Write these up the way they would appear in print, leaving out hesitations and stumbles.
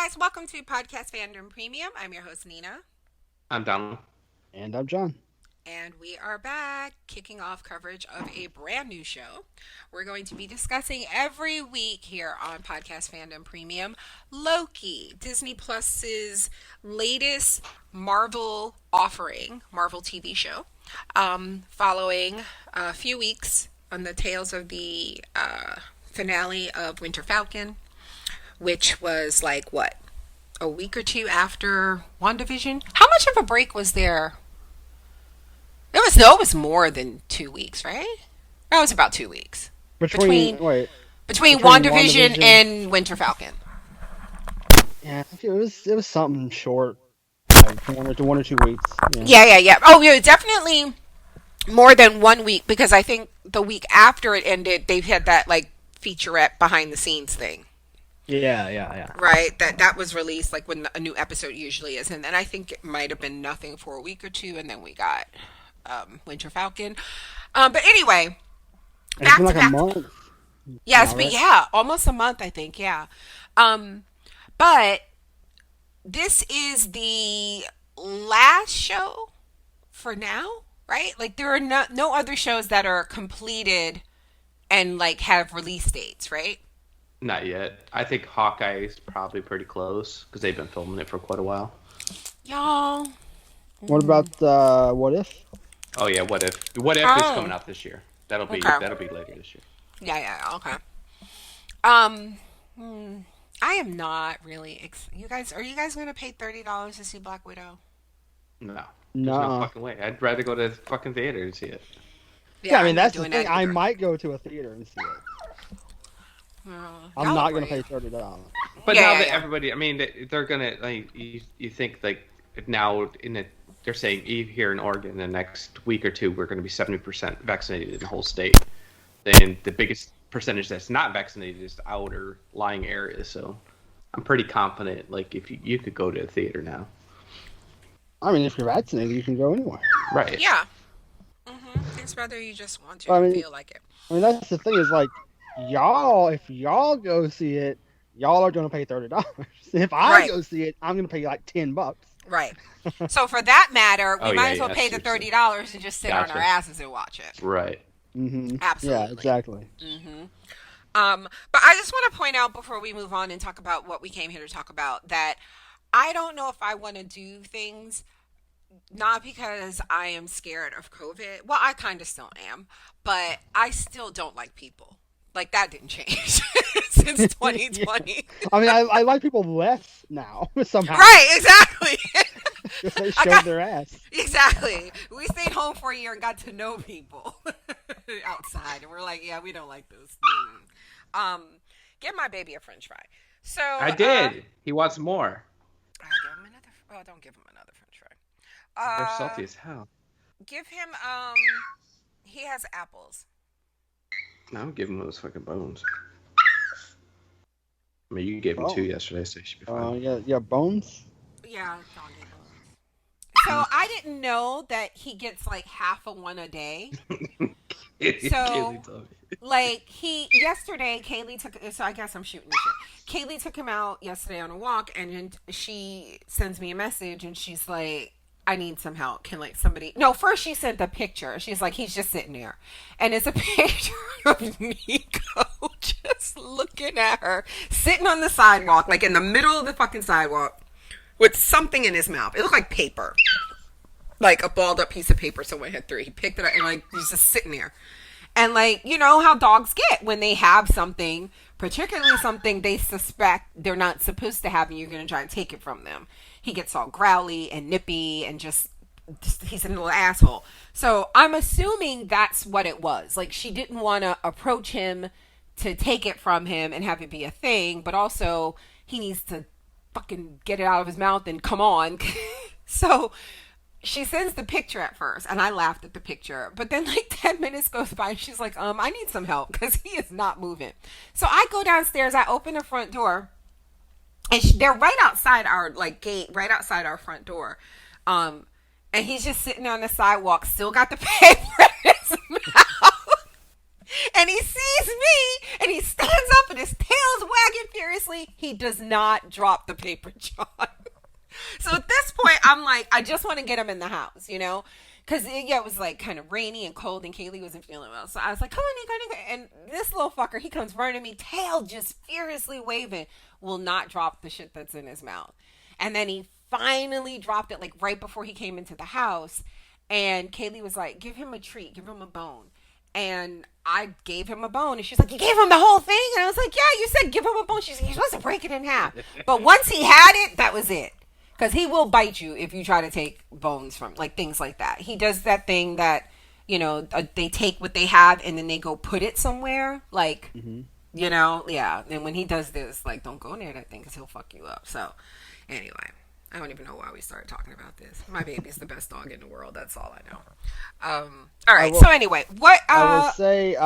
guys, welcome to Podcast Fandom Premium. I'm your host, Nina, I'm Donald. And I'm John. and we are back kicking off coverage of a brand new show. We're going to be discussing every week here on Podcast Fandom Premium Loki, Disney Plus's latest Marvel offering, Marvel TV show, following a few weeks on the tails of the finale of Winter Falcon, which was like what, a week or two after WandaVision. How much of a break was there? It was more than 2 weeks, right? That was about 2 weeks Between between wait, between between WandaVision WandaVision, and Winter Falcon. yeah, it was something short, like 1 or 2 weeks. Yeah, Yeah. Oh, yeah, definitely more than 1 week because I think the week after it ended, they've had that like featurette behind the scenes thing. yeah. Right, that was released like when a new episode usually is, and then I think it might have been nothing for a week or two, and then we got Winter Falcon. But anyway, And it's been back to like a back. month Yes, now, but right? yeah, almost a month, I think. Yeah. Um, but this is the last show for now, right? Like there are no other shows that are completed and like have release dates, right? Not yet. I think Hawkeye is probably pretty close because they've been filming it for quite a while. Y'all. What Mm. about What If? Oh yeah, what if? What if is coming Oh, out this year? That'll be okay. that'll be later this year. Yeah, okay. Um, I am not really. You guys, are you guys going to pay $30 to see Black Widow? No, there's no Nuh-uh. fucking way. I'd rather go to the fucking theater to see it. Yeah, Yeah, I mean I'm not that's the doing thing. that I either. might go to a theater and see it. I'm Y'all are not gonna brave. pay $30. But Yeah, now yeah, that yeah. everybody, I mean, they're gonna like you think like now in the they're saying here in Oregon in the next week or two we're going to be 70% vaccinated in the whole state. Then the biggest percentage that's not vaccinated is the outer lying areas. So I'm pretty confident. Like if you could go to a theater now, I mean, if you're vaccinated, you can go anywhere. right? Yeah. It's whether you just want to But and feel like it. I mean that's the thing is like y'all. If y'all go see it, y'all are gonna pay $30. If I Right. go see it, I'm gonna pay like $10. Right. So for that matter, we Oh yeah, might as well yeah, pay the seriously. $30 and just sit on our Gotcha. asses and watch it. Right. Yeah, Absolutely. exactly. But I just want to point out before we move on and talk about what we came here to talk about that I don't know if I want to do things not because I am scared of COVID. Well, I kind of still am, but I still don't like people. Like that didn't change since Yeah. 2020. I mean, I like people less now somehow Right, exactly. if they I showed got their ass. exactly. We stayed home for a year and got to know people outside, and we're like, yeah, we don't like this. Um, give my baby a French fry. So, I did. He wants more. I'll give him another. Oh, don't give him another French fry. They're salty as hell. Give him. He has apples. No, I'm giving him those fucking bones. I mean, you gave him two Oh, yesterday, so you should be fine. yeah, bones. Yeah, doggy bones. So I didn't know that he gets like half a one a day. So Kaylee told me. like he yesterday Kaylee took so I guess I'm shooting the shit. Kaylee took him out yesterday on a walk and then she sends me a message and she's like, I need some help. Can like somebody no, first she sent the picture. She's like, he's just sitting there. And it's a picture of Nico just looking at her, sitting on the sidewalk, like in the middle of the fucking sidewalk, with something in his mouth. It looked like paper. Like a balled up piece of paper someone had through. He picked it up and like he's just sitting there. And like, you know how dogs get when they have something, particularly something they suspect they're not supposed to have and you're going to try to take it from them. He gets all growly and nippy and just he's a little asshole. So I'm assuming that's what it was. Like she didn't want to approach him to take it from him and have it be a thing, but also he needs to fucking get it out of his mouth and come on. So she sends the picture at first and I laughed at the picture, but then like 10 minutes goes by and she's like, I need some help because he is not moving. So I go downstairs, I open the front door and they're right outside our like gate, right outside our front door. And he's just sitting on the sidewalk, still got the paper in his mouth. And he sees me, and he stands up, and his tail's wagging furiously. He does not drop the paper, John. So at this point, I'm like, I just want to get him in the house, you know? Because, yeah, it was like kind of rainy and cold, and Kaylee wasn't feeling well. So I was like, come on, Nico, Nico. And this little fucker, he comes running at me, tail just furiously waving, will not drop the shit that's in his mouth. And then he finally dropped it, like, right before he came into the house. And Kaylee was like, give him a treat, give him a bone. And I gave him a bone, and she's like, you gave him the whole thing? And I was like, yeah, you said give him a bone. She's like, you're supposed to break it in half. But once he had it, that was it. Because he will bite you if you try to take bones from, like, things like that. He does that thing that, you know, they take what they have and then they go put it somewhere. Like, you know, yeah. And when he does this, like, don't go near that thing because he'll fuck you up. So, anyway. I don't even know why we started talking about this. My baby's the best dog in the world. That's all I know. All right. So anyway, what? I will say,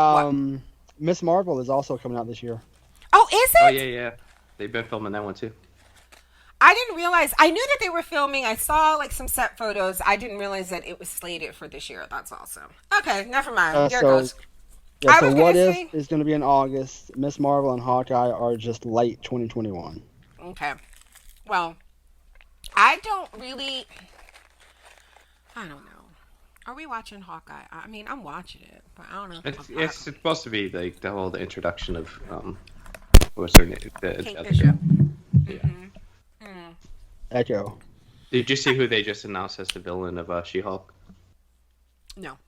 Miss Marvel is also coming out this year. Oh, is it? Oh yeah. They've been filming that one too. I didn't realize. I knew that they were filming. I saw like some set photos. I didn't realize that it was slated for this year. That's awesome. Okay, never mind. There it goes. Yeah, so What If is going to be in August. Miss Marvel and Hawkeye are just late 2021. Okay. Well. I don't know. Are we watching Hawkeye? I mean, I'm watching it, but I don't know. It's supposed to be like the introduction of what's her name? Kate Bishop. Yeah. Mm-hmm. Echo. Did you see who they just announced as the villain of She-Hulk? No.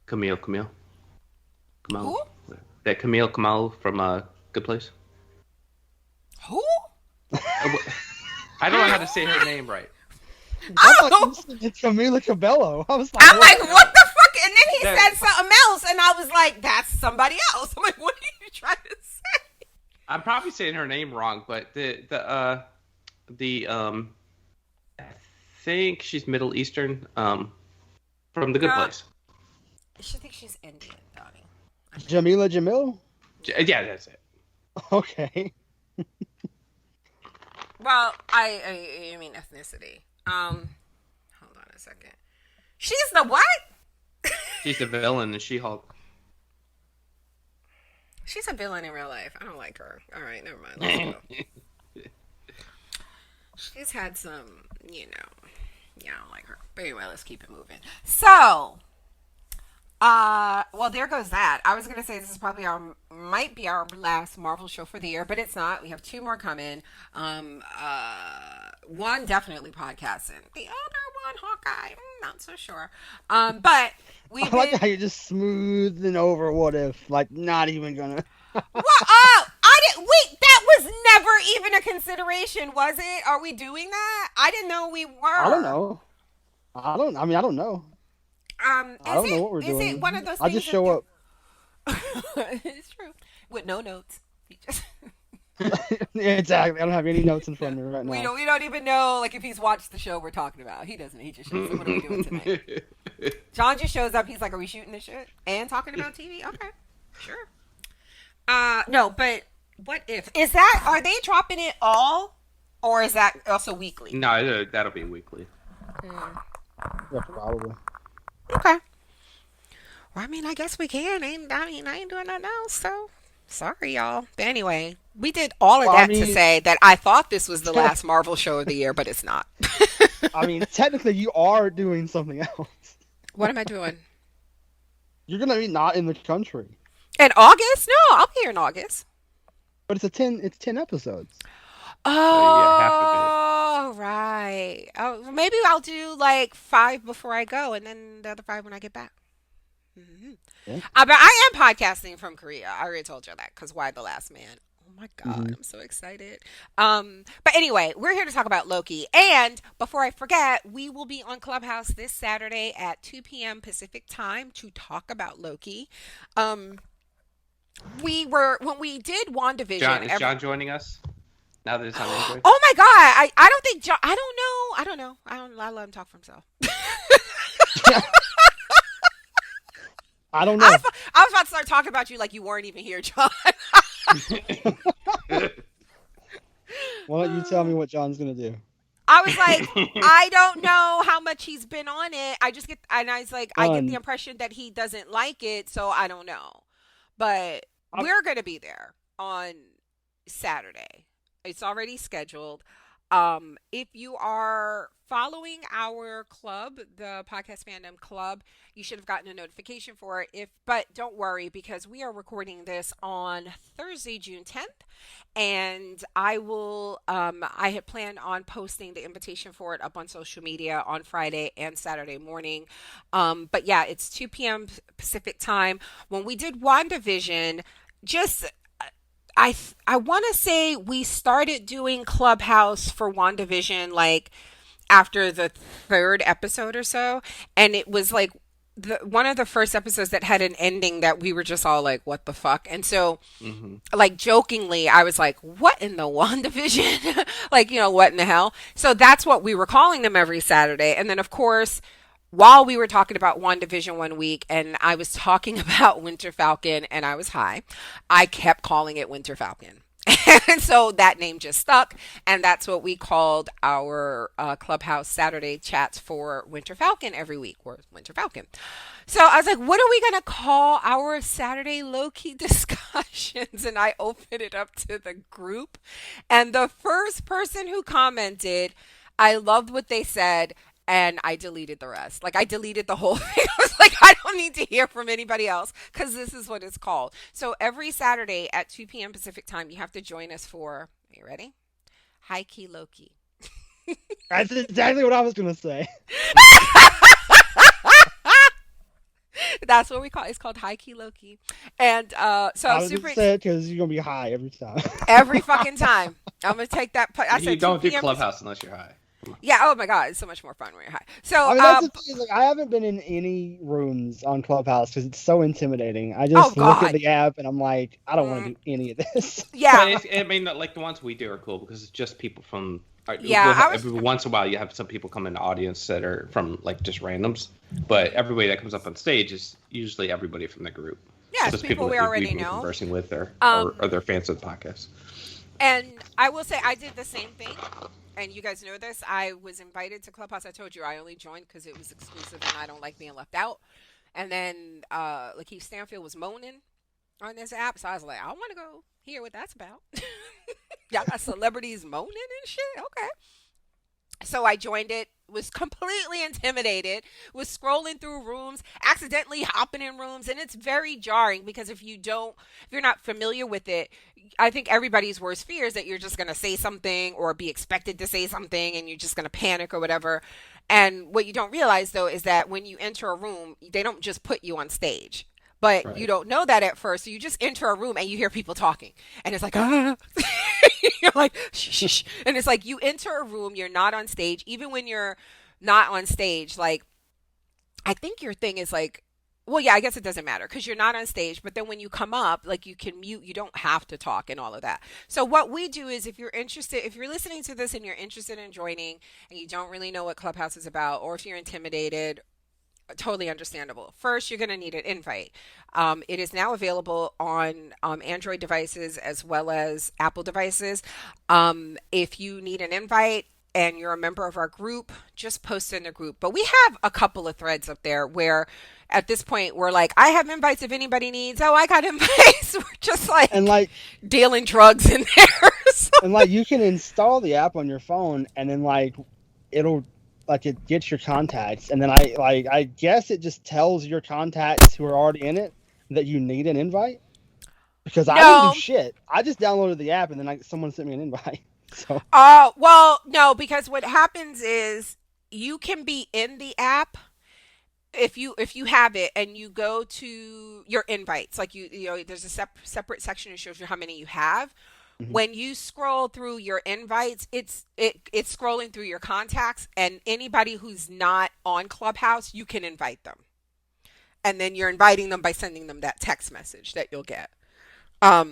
Camille. Who? That Camille from Good Place. Who? I don't know how to say her name right. It's Camila Cabello. I'm like, what the fuck? And then he said something else, and I was like, that's somebody else. I'm like, what are you trying to say? I'm probably saying her name wrong, but I think she's Middle Eastern, from the Good Place. I should think she's Indian, Donnie. Jamila Jamil? Yeah, that's it. Okay. Well, I mean ethnicity. Hold on a second. She's the what? She's the villain in She-Hulk. She's a villain in real life. I don't like her. All right, never mind. Let's go. She's had some, you know. Yeah, I don't like her. But anyway, let's keep it moving. So, well, there goes that. I was gonna say this is probably might be our last Marvel show for the year, but it's not. We have 2 more coming. One definitely podcasting. The other one, Hawkeye, not so sure. But we. I like how you're just smoothing over What If, like not even gonna. Well, I didn't. Wait, that was never even a consideration, was it? Are we doing that? I didn't know we were. I don't know. I don't know. I don't know what we're doing. Is it one of those I things just show up. It's true. With no notes. Exactly. I don't have any notes in front of me right now. We don't even know like if he's watched the show we're talking about. He doesn't. He just shows up. What are we doing tonight? John just shows up. He's like, are we shooting this shit? And talking about TV? Okay. Sure. No, but What If? Are they dropping it all? Or is that also weekly? No, that'll be weekly. Yeah, probably. Okay. Well, I mean, I guess we can. I ain't doing nothing else, so sorry, y'all. But anyway, we did all of that to say that I thought this was the last Marvel show of the year, but it's not. I mean, technically, you are doing something else. What am I doing? You're gonna be not in the country. In August? No, I'll be here in August. But it's 10 episodes. Oh, yeah, half of it. Right. Oh, maybe I'll do like 5 before I go, and then the other 5 when I get back. Mm-hmm. Yeah. But I am podcasting from Korea. I already told you that because Why the Last Man. Oh my God, I'm so excited. But anyway, we're here to talk about Loki. And before I forget, we will be on Clubhouse this Saturday at 2 p.m. Pacific time to talk about Loki. When we did WandaVision. John, is John joining us? Now that it's on Android? Oh my God. I don't think John, I don't know. I let him talk for himself. I don't know. I was about to start talking about you like you weren't even here, John. Why don't you tell me what John's gonna do? I was like, I don't know how much he's been on it. I was like, I get the impression that he doesn't like it, so I don't know. but I'm, we're going to be there on Saturday. It's already scheduled. If you are following our club, the podcast fandom club, you should have gotten a notification for it. But don't worry, because we are recording this on Thursday, June 10th, and I had planned on posting the invitation for it up on social media on Friday and Saturday morning. But yeah, it's 2 p.m. Pacific time. When we did WandaVision, just I want to say we started doing Clubhouse for WandaVision like after the third episode or so, and it was like one of the first episodes that had an ending that we were just all like, what the fuck? And so, Hmm. like, jokingly, I was like, what in the WandaVision? Like, what in the hell? So that's what we were calling them every Saturday. And then, of course, while we were talking about WandaVision one week and I was talking about Winter Falcon and I was high, I kept calling it Winter Falcon. And so that name just stuck. And that's what we called our Clubhouse Saturday chats for Winter Falcon every week, or Winter Falcon. So I was like, what are we going to call our Saturday Loki discussions? And I opened it up to the group. And the first person who commented, I loved what they said. And I deleted the rest. Like, I deleted the whole thing. I was like, I don't need to hear from anybody else because this is what it's called. So every Saturday at 2 p.m. Pacific time, you have to join us for, are you ready? High Key Loki. that's exactly what I was gonna say. That's what we call it. It's called High Key Loki. And so I I'm was super gonna say it because you're gonna be high every time. every fucking time. I'm going to take that. I You said don't 2 do p.m. Clubhouse unless you're high. Yeah. Oh my God. It's so much more fun when you're high. So, I mean, that's the thing. Is, like, I haven't been in any rooms on Clubhouse because it's so intimidating. I just look God. at the app and I'm like, I don't want to do any of this. Yeah. But I mean, like the ones we do are cool because it's just people from. Yeah, Every once in a while, you have some people come in the audience that are from like just randoms, but everybody that comes up on stage is usually everybody from the group. Yeah, it's Just people we that already we've been know. conversing with, or they're fans of the podcast. And I will say I did the same thing. And you guys know this. I was invited to Clubhouse. I told you I only joined because it was exclusive and I don't like being left out. And then Lakeith Stanfield was moaning on this app. So I was like, I want to go hear what that's about. Y'all got celebrities moaning and shit? Okay. So I joined it, was completely intimidated, was scrolling through rooms, accidentally hopping in rooms, and it's very jarring because if you're not familiar with it, I think everybody's worst fear is that you're just going to say something or be expected to say something and you're just going to panic or whatever. And what you don't realize though is that when you enter a room, they don't just put you on stage. But Right. you don't know that at first. So you just enter a room and you hear people talking. And it's like, you're like, shh, shh, shh. And it's like you enter a room, you're not on stage. Even when you're not on stage, like, I think your thing is like, well, yeah, I guess it doesn't matter because you're not on stage. But then when you come up, like you can mute, you don't have to talk and all of that. So what we do is if you're interested, if you're listening to this and you're interested in joining and you don't really know what Clubhouse is about, or if you're intimidated, totally understandable. First, you're going to need an invite. It is now available on Android devices as well as Apple devices. If you need an invite and you're a member of our group, just post in the group. But we have a couple of threads up there where at this point we're like, I have invites if anybody needs. Oh, I got invites. We're just like, And like, dealing drugs in there. So- and like, you can install the app on your phone, and then like, it'll like it gets your contacts, and then I guess it just tells your contacts who are already in it that you need an invite. Because I didn't No. do shit. I just downloaded the app, and then someone sent me an invite. So Well, no, because what happens is you can be in the app if you have it and you go to your invites, like there's a separate section that shows you how many you have. Mhm. When you scroll through your invites, it's scrolling through your contacts, and anybody who's not on Clubhouse, you can invite them. And then you're inviting them by sending them that text message that you'll get. all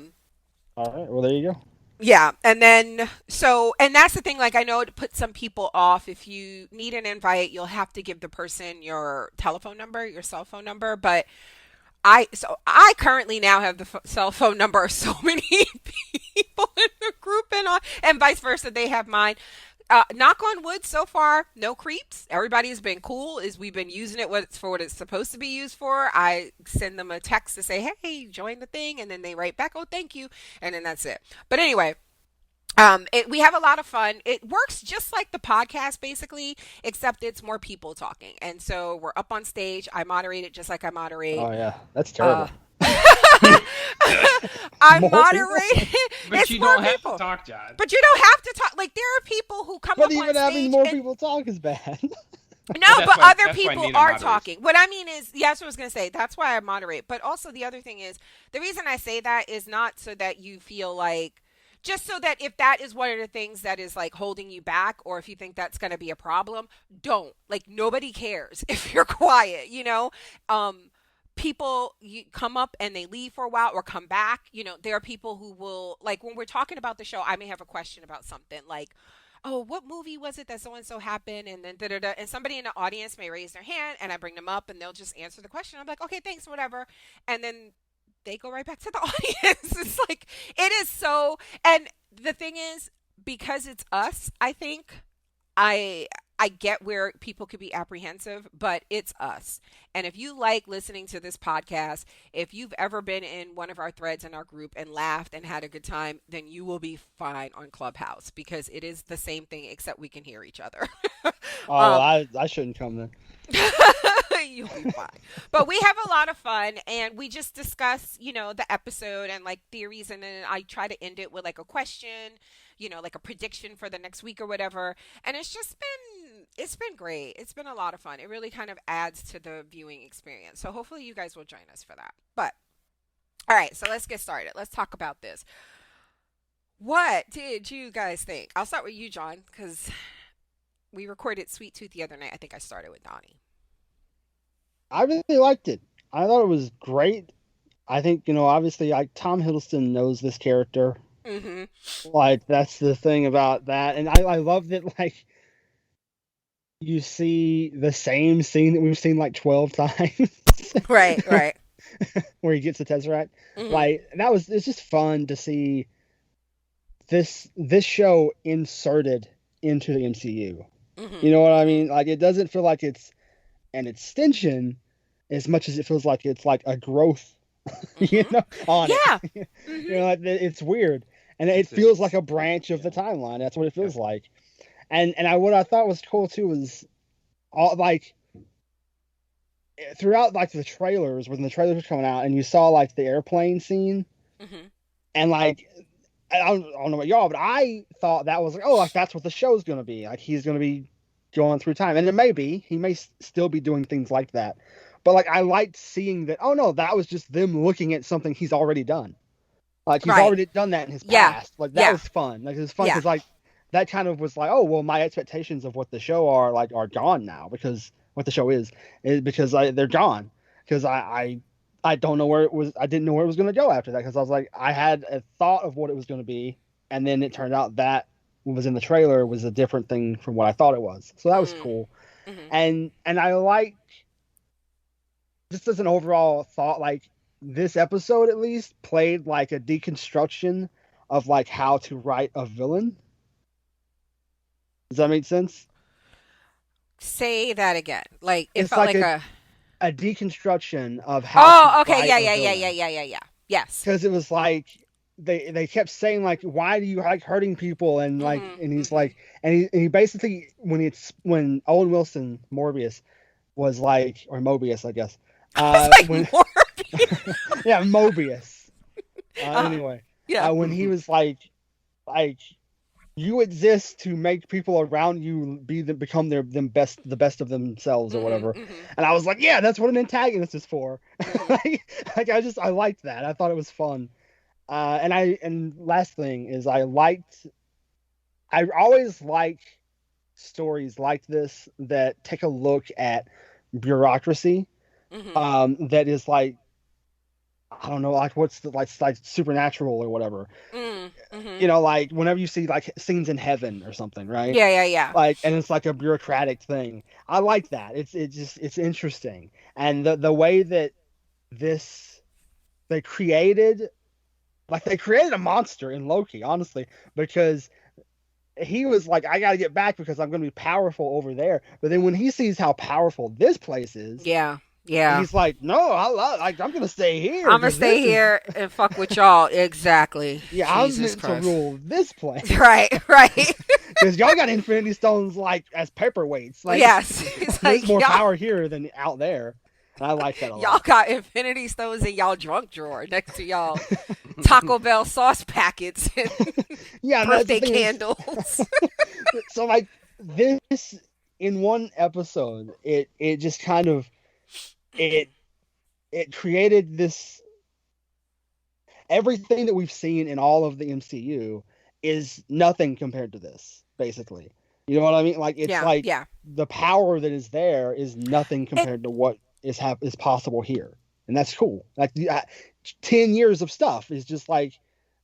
right, well there you go. Yeah, and then and that's the thing, like I know it puts some people off. If you need an invite, you'll have to give the person your telephone number, your cell phone number, but I currently now have the cell phone number of so many people in the group and vice versa, they have mine. Knock on wood, so far, no creeps. Everybody's been cool. We've been using it for what it's supposed to be used for. I send them a text to say, "Hey, join the thing," and then they write back, "Oh, thank you," and then that's it. But anyway, we have a lot of fun. It works just like the podcast, basically, except it's more people talking. And so we're up on stage. I moderate it just like I moderate. Oh yeah, that's Uh, terrible. I More moderate. But It's you more don't have people. to talk, John. But you don't have to talk. Like there are people who come But up on even having stage more and people talk is bad. no, But but other that's why people Nina are moderates. talking. What I mean is, yeah, that's what I was gonna say. That's why I moderate. But also the other thing is, the reason I say that is not so that you feel like, just so that if that is one of the things that is like holding you back, or if you think that's gonna be a problem, don't. Like nobody cares if you're quiet. People you come up and they leave for a while or come back. There are people who will, like, when we're talking about the show, I may have a question about something like, oh, what movie was it that so and so happened? And then da da da. And somebody in the audience may raise their hand, and I bring them up, and they'll just answer the question. I'm like, okay, thanks, whatever. And then they go right back to the audience. It's like it is so. And the thing is, because it's us, I think I I get where people could be apprehensive, but it's us. And if you like listening to this podcast, if you've ever been in one of our threads in our group and laughed and had a good time, then you will be fine on Clubhouse because it is the same thing except we can hear each other. Oh, um, I shouldn't come then. You'll be fine. But we have a lot of fun and we just discuss, the episode and like theories, and then I try to end it with like a question, like a prediction for the next week or whatever. And it's been great. It's been a lot of fun. It really kind of adds to the viewing experience. So hopefully you guys will join us for that. But all right, so let's get started. Let's talk about this. What did you guys think? I'll start with you, John, because we recorded Sweet Tooth the other night. I think I started with Donnie. I really liked it. I thought it was great. I think, obviously, like Tom Hiddleston knows this character. Mm-hmm. Like, that's the thing about that. And I love that, like, you see the same scene that we've seen like 12 times. Right, right. Where he gets the Tesseract. Mm-hmm. Like, it's just fun to see this show inserted into the MCU. Mm-hmm. You know what I mean? Like, it doesn't feel like it's an extension as much as it feels like it's like a growth, Mm-hmm. on Yeah. it. Mm-hmm. Like, it's weird. And it feels like a branch of the timeline. That's what it feels like. And what I thought was cool too was all like throughout like the trailers, when the trailers were coming out and you saw like the airplane scene, Mm-hmm. and like I don't know about y'all, but I thought that was like, oh, like that's what the show's gonna be. Like he's gonna be going through time, and it may be, he may still be doing things like that. But like I liked seeing that. Oh no, that was just them looking at something he's already done. Like he's Right. already done that in his Yeah. past. Like that Yeah. was fun. Like it was fun Yeah. because like that kind of was like, oh well, my expectations of what the show are gone now, because what the show is because they're gone, because I don't know where it was. I didn't know where it was going to go after that, because I was like, I had a thought of what it was going to be, and then it turned out that what was in the trailer was a different thing from what I thought it was. So that was cool. Mm-hmm. And I like, just as an overall thought, like this episode at least played like a deconstruction of like how to write a villain. Does that make sense? Say that again. Like it It's felt like like a deconstruction of how Oh, to okay. write Yeah, a yeah, yeah, villain. yeah. Yes. Because it was like they kept saying like, why do you like hurting people, and like, Mm-hmm. and he's Mm-hmm. like, and he basically, when Owen Wilson Morbius was like, or Mobius I guess, I was like when Morbius. yeah, Mobius, Uh, anyway, yeah. when he was like you exist to make people around you become the best of themselves or whatever. Mm-hmm. Mm-hmm. And I was like, yeah, that's what an antagonist is for. Mm-hmm. I liked that. I thought it was fun. And last thing is, I always like stories like this that take a look at bureaucracy. Mm-hmm. That is like, I don't know, like what's the like supernatural or whatever. Mm-hmm. Like whenever you see like scenes in heaven or something, right? Yeah, yeah, yeah. Like, and it's like a bureaucratic thing. I like that. It's interesting. And the way that this they created a monster in Loki, honestly, because he was like, I got to get back because I'm going to be powerful over there. But then when he sees how powerful this place is, Yeah. Yeah. he's like, no, I'm going to stay here I'm gonna because stay this is, here and fuck with y'all. Exactly. yeah, I'm Jesus meant to Christ. rule this place. Right. Right. Because y'all got Infinity Stones like as paperweights. Like, Yes. It's there's like more power here than out there. And I like that a y'all lot. got Infinity Stones in y'all drunk drawer next to y'all Taco Bell sauce packets and Yeah, and that's the birthday thing is, candles. so like this in one episode, it just kind of it it created this everything that we've seen in all of the MCU is nothing compared to this, basically. You know what I mean? Like it's Yeah. like Yeah. the power that is there is nothing It, compared to what is possible here, and that's cool. Like 10 years of stuff is just like,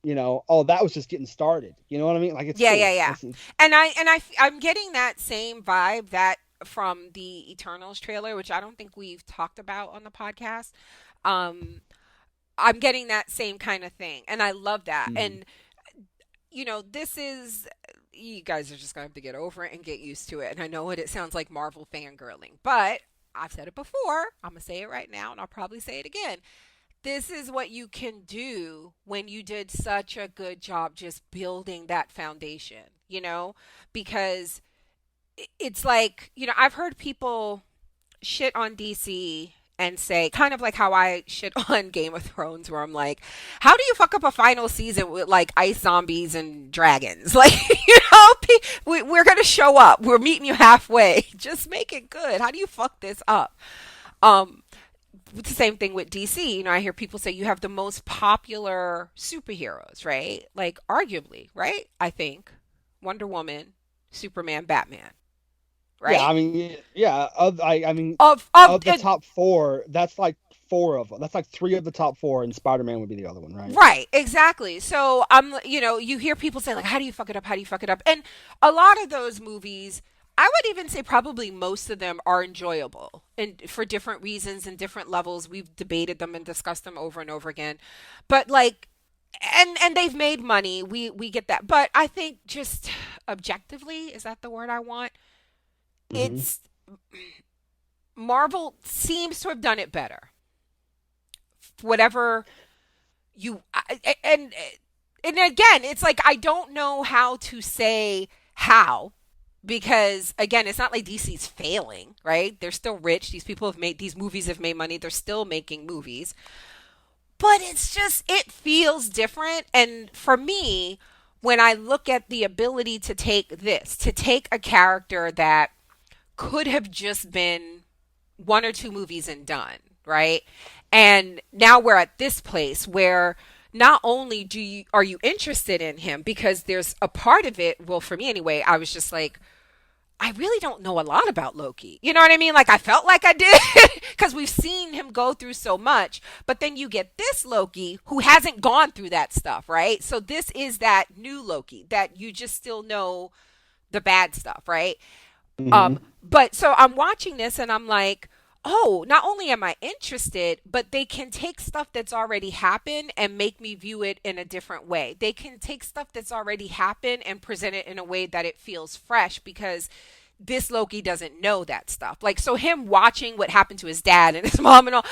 oh, that was just getting started. You know what I mean? Like it's yeah. Yeah. cool. Yeah. I'm getting that same vibe that from the Eternals trailer, which I don't think we've talked about on the podcast. Um, I'm getting that same kind of thing, and I love that. Mhm. And this is you guys are just gonna have to get over it and get used to it. And I know it sounds like Marvel fangirling, but I've said it before. I'm gonna say it right now, and I'll probably say it again. This is what you can do when you did such a good job just building that foundation. Because it's like I've heard people shit on DC and say kind of like how I shit on Game of Thrones where I'm like, how do you fuck up a final season with like ice zombies and dragons? Like, we're going to show up. We're meeting you halfway. Just make it good. How do you fuck this up? Um it's the same thing with DC. I hear people say you have the most popular superheroes, right? Like arguably, right? I think Wonder Woman, Superman, Batman, Yeah, right? I mean, yeah. I mean, Of of the top four, that's like four of them. That's like three of the top four, and Spider-Man would be the other one, right? Right, exactly. So you hear people say like, "How do you fuck it up? How do you fuck it up?" And a lot of those movies, I would even say probably most of them are enjoyable, and for different reasons and different levels. We've debated them and discussed them over and over again, but like, and they've made money. We get that, but I think just objectively, is that the word I want? Mm-hmm. It's Marvel seems to have done it better. Whatever you and again it's like I don't know how to say how, because again it's not like DC's failing, right? They're still rich. These people have made these movies, have made money, they're still making movies, but it's just it feels different. And for me, when I look at the ability to take a character that could have just been one or two movies and done, right? And now we're at this place where not only are you interested in him, because there's a part of it, well for me anyway, I was just like, I really don't know a lot about Loki. You know what I mean? Like I felt like I did because we've seen him go through so much. But then you get this Loki who hasn't gone through that stuff, right? So this is that new Loki that you just still know the bad stuff, right? Mm-hmm. But so I'm watching this and I'm like, oh, not only am I interested, but they can take stuff that's already happened and make me view it in a different way. They can take stuff that's already happened and present it in a way that it feels fresh, because this Loki doesn't know that stuff. Like, so him watching what happened to his dad and his mom and all,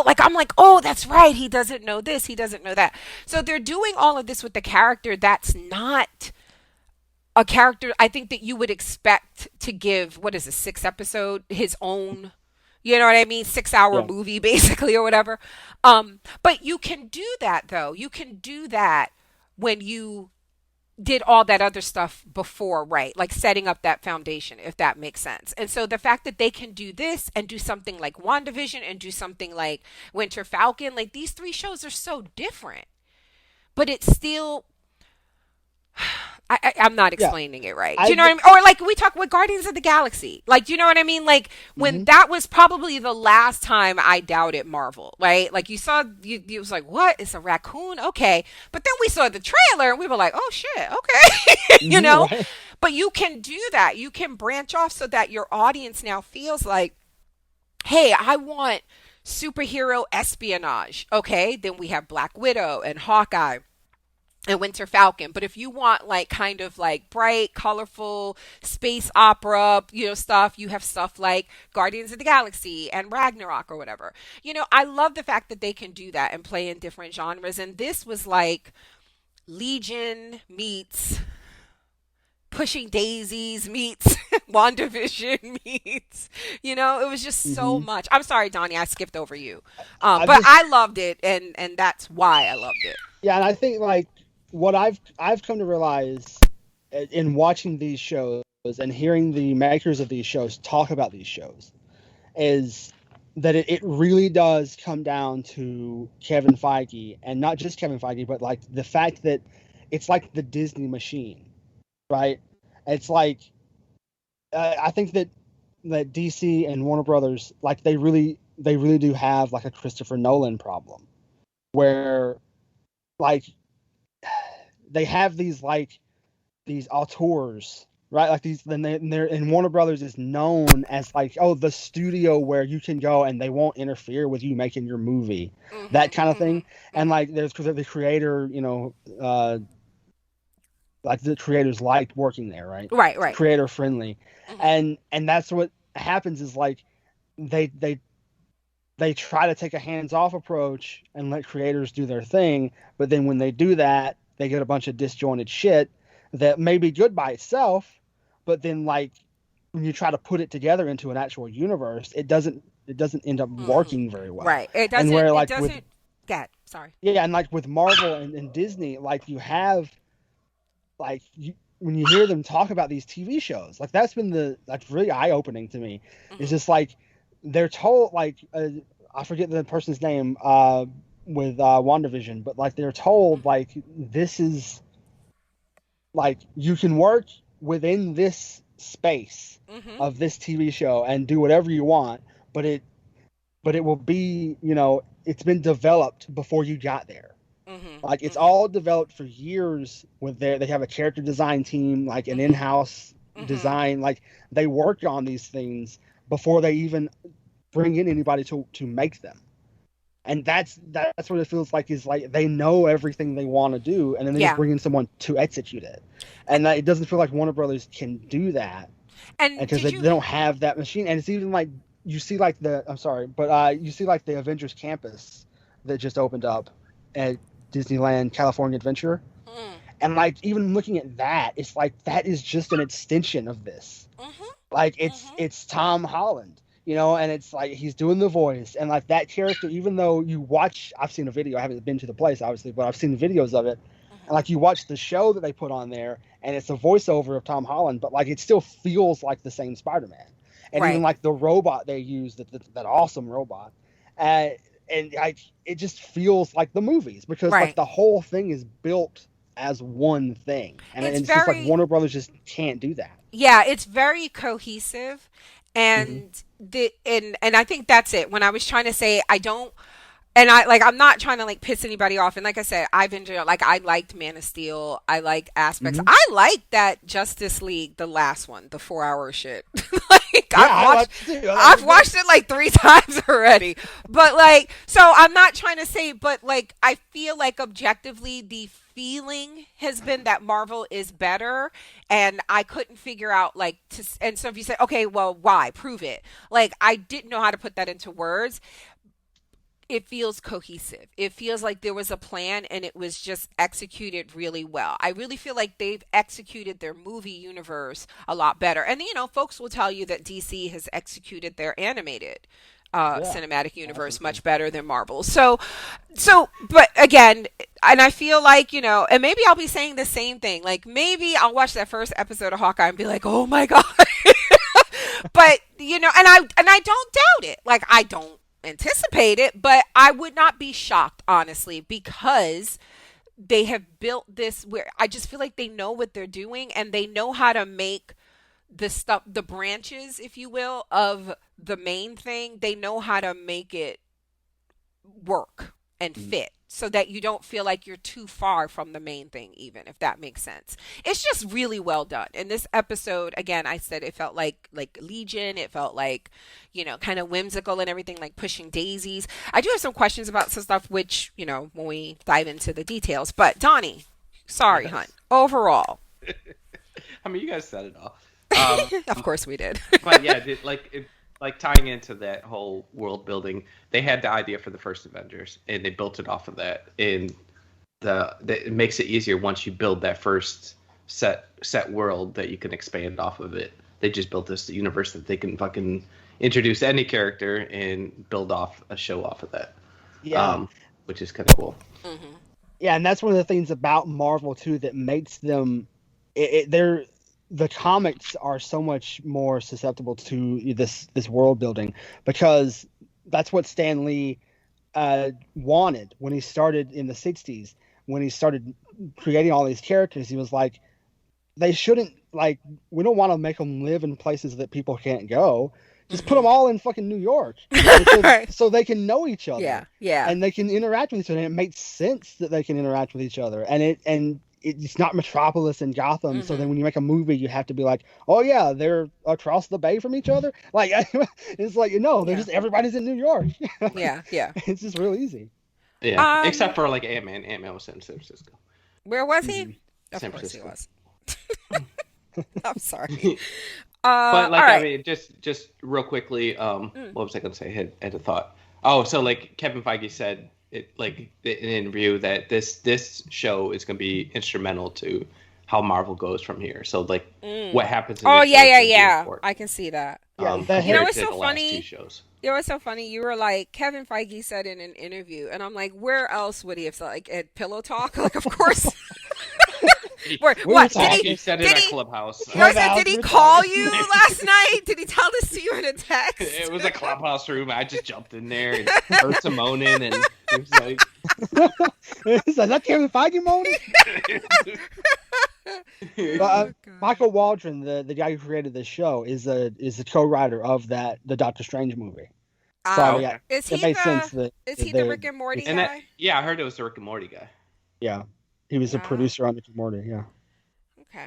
like I'm like, oh, that's right. He doesn't know this. He doesn't know that. So they're doing all of this with the character that's not a character I think that you would expect to give, what is a 6 episode, his own, you know what I mean, 6 hour Yeah. movie basically or whatever. But you can do that though. You can do that when you did all that other stuff before, right? Like setting up that foundation, if that makes sense. And so the fact that they can do this and do something like WandaVision and do something like Winter Falcon, like these three shows are so different, but it's still I'm not Yeah. explaining it right. Do I. you know what I mean? Or like we talk with Guardians of the Galaxy. Like, do you know what I mean? Like when Mhm. that was probably the last time I doubted Marvel, right? Like you saw, you was like, what? It's a raccoon? Okay. But then we saw the trailer and we were like, oh shit, okay. you Mhm, know? right. But you can do that. You can branch off so that your audience now feels like, hey, I want superhero espionage. Okay. Then we have Black Widow and Hawkeye and Winter Falcon. But if you want like kind of like bright, colorful space opera, stuff, you have stuff like Guardians of the Galaxy and Ragnarok or whatever. I love the fact that they can do that and play in different genres. And this was like Legion meets Pushing Daisies meets WandaVision meets, it was just so Hmm. much. I'm sorry, Donnie, I skipped over you. I But just I loved it, and that's why I loved it. Yeah, and I think like what I've come to realize in watching these shows and hearing the makers of these shows talk about these shows is that it really does come down to Kevin Feige, and not just Kevin Feige, but like the fact that it's like the Disney machine, right? It's like I think that DC and Warner Brothers, like they really do have like a Christopher Nolan problem where like they have these auteurs, right? Like these, then they're and Warner Brothers is known as like, oh, the studio where you can go and they won't interfere with you making your movie, that Mhm. kind of thing. Mhm. And Mhm. like there's because the creator, like the creators liked working there, right? Right, It's right. creator friendly, Mhm. and that's what happens is like they they they try to take a hands-off approach and let creators do their thing, but then when they do that, they get a bunch of disjointed shit that may be good by itself, but then like when you try to put it together into an actual universe, it doesn't end up Mhm. working very well. Right. It And doesn't. where It like with doesn't. God, sorry. yeah, and like with Marvel and Disney, like you have like when you hear them talk about these TV shows, like that's really eye opening to me. It's Mhm. just like they're told like I forget the person's name with WandaVision, but like they're told Mhm. like this is like you can work within this space Mhm. of this TV show and do whatever you want, but it will be it's been developed before you got there. Mhm. Like it's Mhm. all developed for years with they have a character design team, like an Mhm. in-house Mhm. design. Like they work on these things before they even bring in anybody to make them. And that's what it feels like is like they know everything they want to do, and then they just Yeah. bring in someone to execute it. And it doesn't feel like Warner Brothers can do that And because did they you? don't have that machine. And it's even like you see like I'm sorry, but you see like the Avengers campus that just opened up at Disneyland California Adventure. Mm. And like even looking at that, it's like that is just an extension of this. Mhm. Like it's Mhm. it's Tom Holland, and it's like he's doing the voice and like that character. Even though I've seen a video. I haven't been to the place obviously, but I've seen videos of it. And Mhm. like you watch the show that they put on there, and it's a voiceover of Tom Holland, but like it still feels like the same Spider-Man. And even Right. like the robot they use, that awesome robot, uh, and like it just feels like the movies because like Right. the whole thing is built as one thing, and It's it's just like very. Warner Brothers just can't do that. Yeah, it's very cohesive, Hmm. and I think that's it. When I was trying to say I don't, and I'm not trying to like piss anybody off. And like I said, I've enjoyed, like, I liked Man of Steel. I liked aspects. Hmm. I liked that Justice League, the last one, the 4 hour shit. Like Yeah, I like it too. I thought it I've was good. watched it like three times already. But like, so I'm not trying to say, but like, I feel like objectively the feeling has been that Marvel is better, and I couldn't figure out like and so if you say, okay, well, why? Prove it. Like, I didn't know how to put that into words. It feels cohesive. It feels like there was a plan and it was just executed really well. I really feel like they've executed their movie universe a lot better. And folks will tell you that DC has executed their animated Yeah, cinematic I think universe so. much better than Marvel. So, but again, and I feel like, and maybe I'll be saying the same thing. Like, maybe I'll watch that first episode of Hawkeye and be like, "Oh my god." But, and I don't doubt it. Like, I don't anticipate it, but I would not be shocked, honestly, because they have built this where I just feel like they know what they're doing, and they know how to make the stuff, the branches, if you will, of the main thing. They know how to make it work and Mm. fit so that you don't feel like you're too far from the main thing, even if that makes sense. It's just really well done. In this episode, again, I said it felt like Legion. It felt like, kind of whimsical and everything, like Pushing Daisies. I do have some questions about some stuff which, when we dive into the details. But Donnie, Sorry, hun. Yes. Overall. I mean, you guys said it all. Of course we did. But yeah, like tying into that whole world building, they had the idea for the first Avengers, and they built it off of that. And it makes it easier once you build that first set world that you can expand off of it. They just built this universe that they can fucking introduce any character and build off a show off of that. Yeah. Which is kind of cool. Hmm. Yeah, and that's one of the things about Marvel too that makes them they're the comics are so much more susceptible to this world building because that's what Stan Lee wanted when he started in the 60s. When he started creating all these characters, he was like, they shouldn't, like, we don't want to make them live in places that people can't go. Just put them all in fucking New York, Right. so they can know each other. Yeah. Yeah. And they can interact with each other. And it makes sense that they can interact with each other. And it's not Metropolis and Gotham. So then when you make a movie, you have to be like, oh yeah, they're across the bay from each other. Like it's like they're Yeah. just everybody's in New York. Yeah. Yeah. It's just real easy. Yeah, Um, except for like Ant-Man. Ant-Man was in San Francisco. where was he? Of San course he Francisco. was. I'm sorry. But like, all I right. mean, just real quickly, Mm. what was I gonna say? I had a thought. Oh, so like Kevin Feige said it like in an interview that this show is gonna be instrumental to how Marvel goes from here. So like what happens in Oh this yeah, show is yeah, gonna be yeah. important, I can see that. Yeah, the compared You know what's to so the last funny? two shows. You know what's so funny? You were like, Kevin Feige said in an interview, and I'm like, where else would he have said, like at Pillow Talk? Like, of course. Where, We were what talking- He said it did at he? Clubhouse. You know, I said, Clubhouse, did he we're call talking. you last night? Did he tell this to you in a text? It was a Clubhouse room. I just jumped in there and heard some moaning, and it was like, Is that Kevin Feige moaning? Oh, God. Michael Waldron, the guy who created the show, is the co-writer of the Doctor Strange movie. So Um, yeah, is it he makes the sense that is he they- the Rick and Morty and guy? yeah, I heard it was the Rick and Morty guy. Yeah, he was a Ah. producer on Rick and Morty. Yeah. Okay.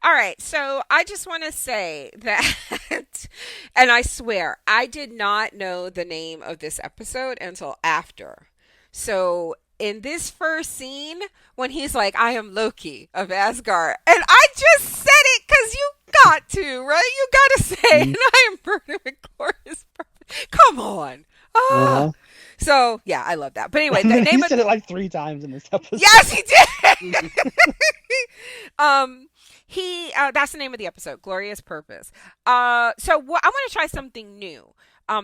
All right. So I just want to say that, and I swear, I did not know the name of this episode until after. So in this first scene, when he's like, I am Loki of Asgard, and I just said it because you got to, right? You got to say, and I am Murder and Glorious Purpose. Come on. Ah. Uh-huh. So, yeah, I love that. But anyway, the he name of said it like 3 times in this episode. Yes, he did. He that's the name of the episode, Glorious Purpose. So what I want to try something new.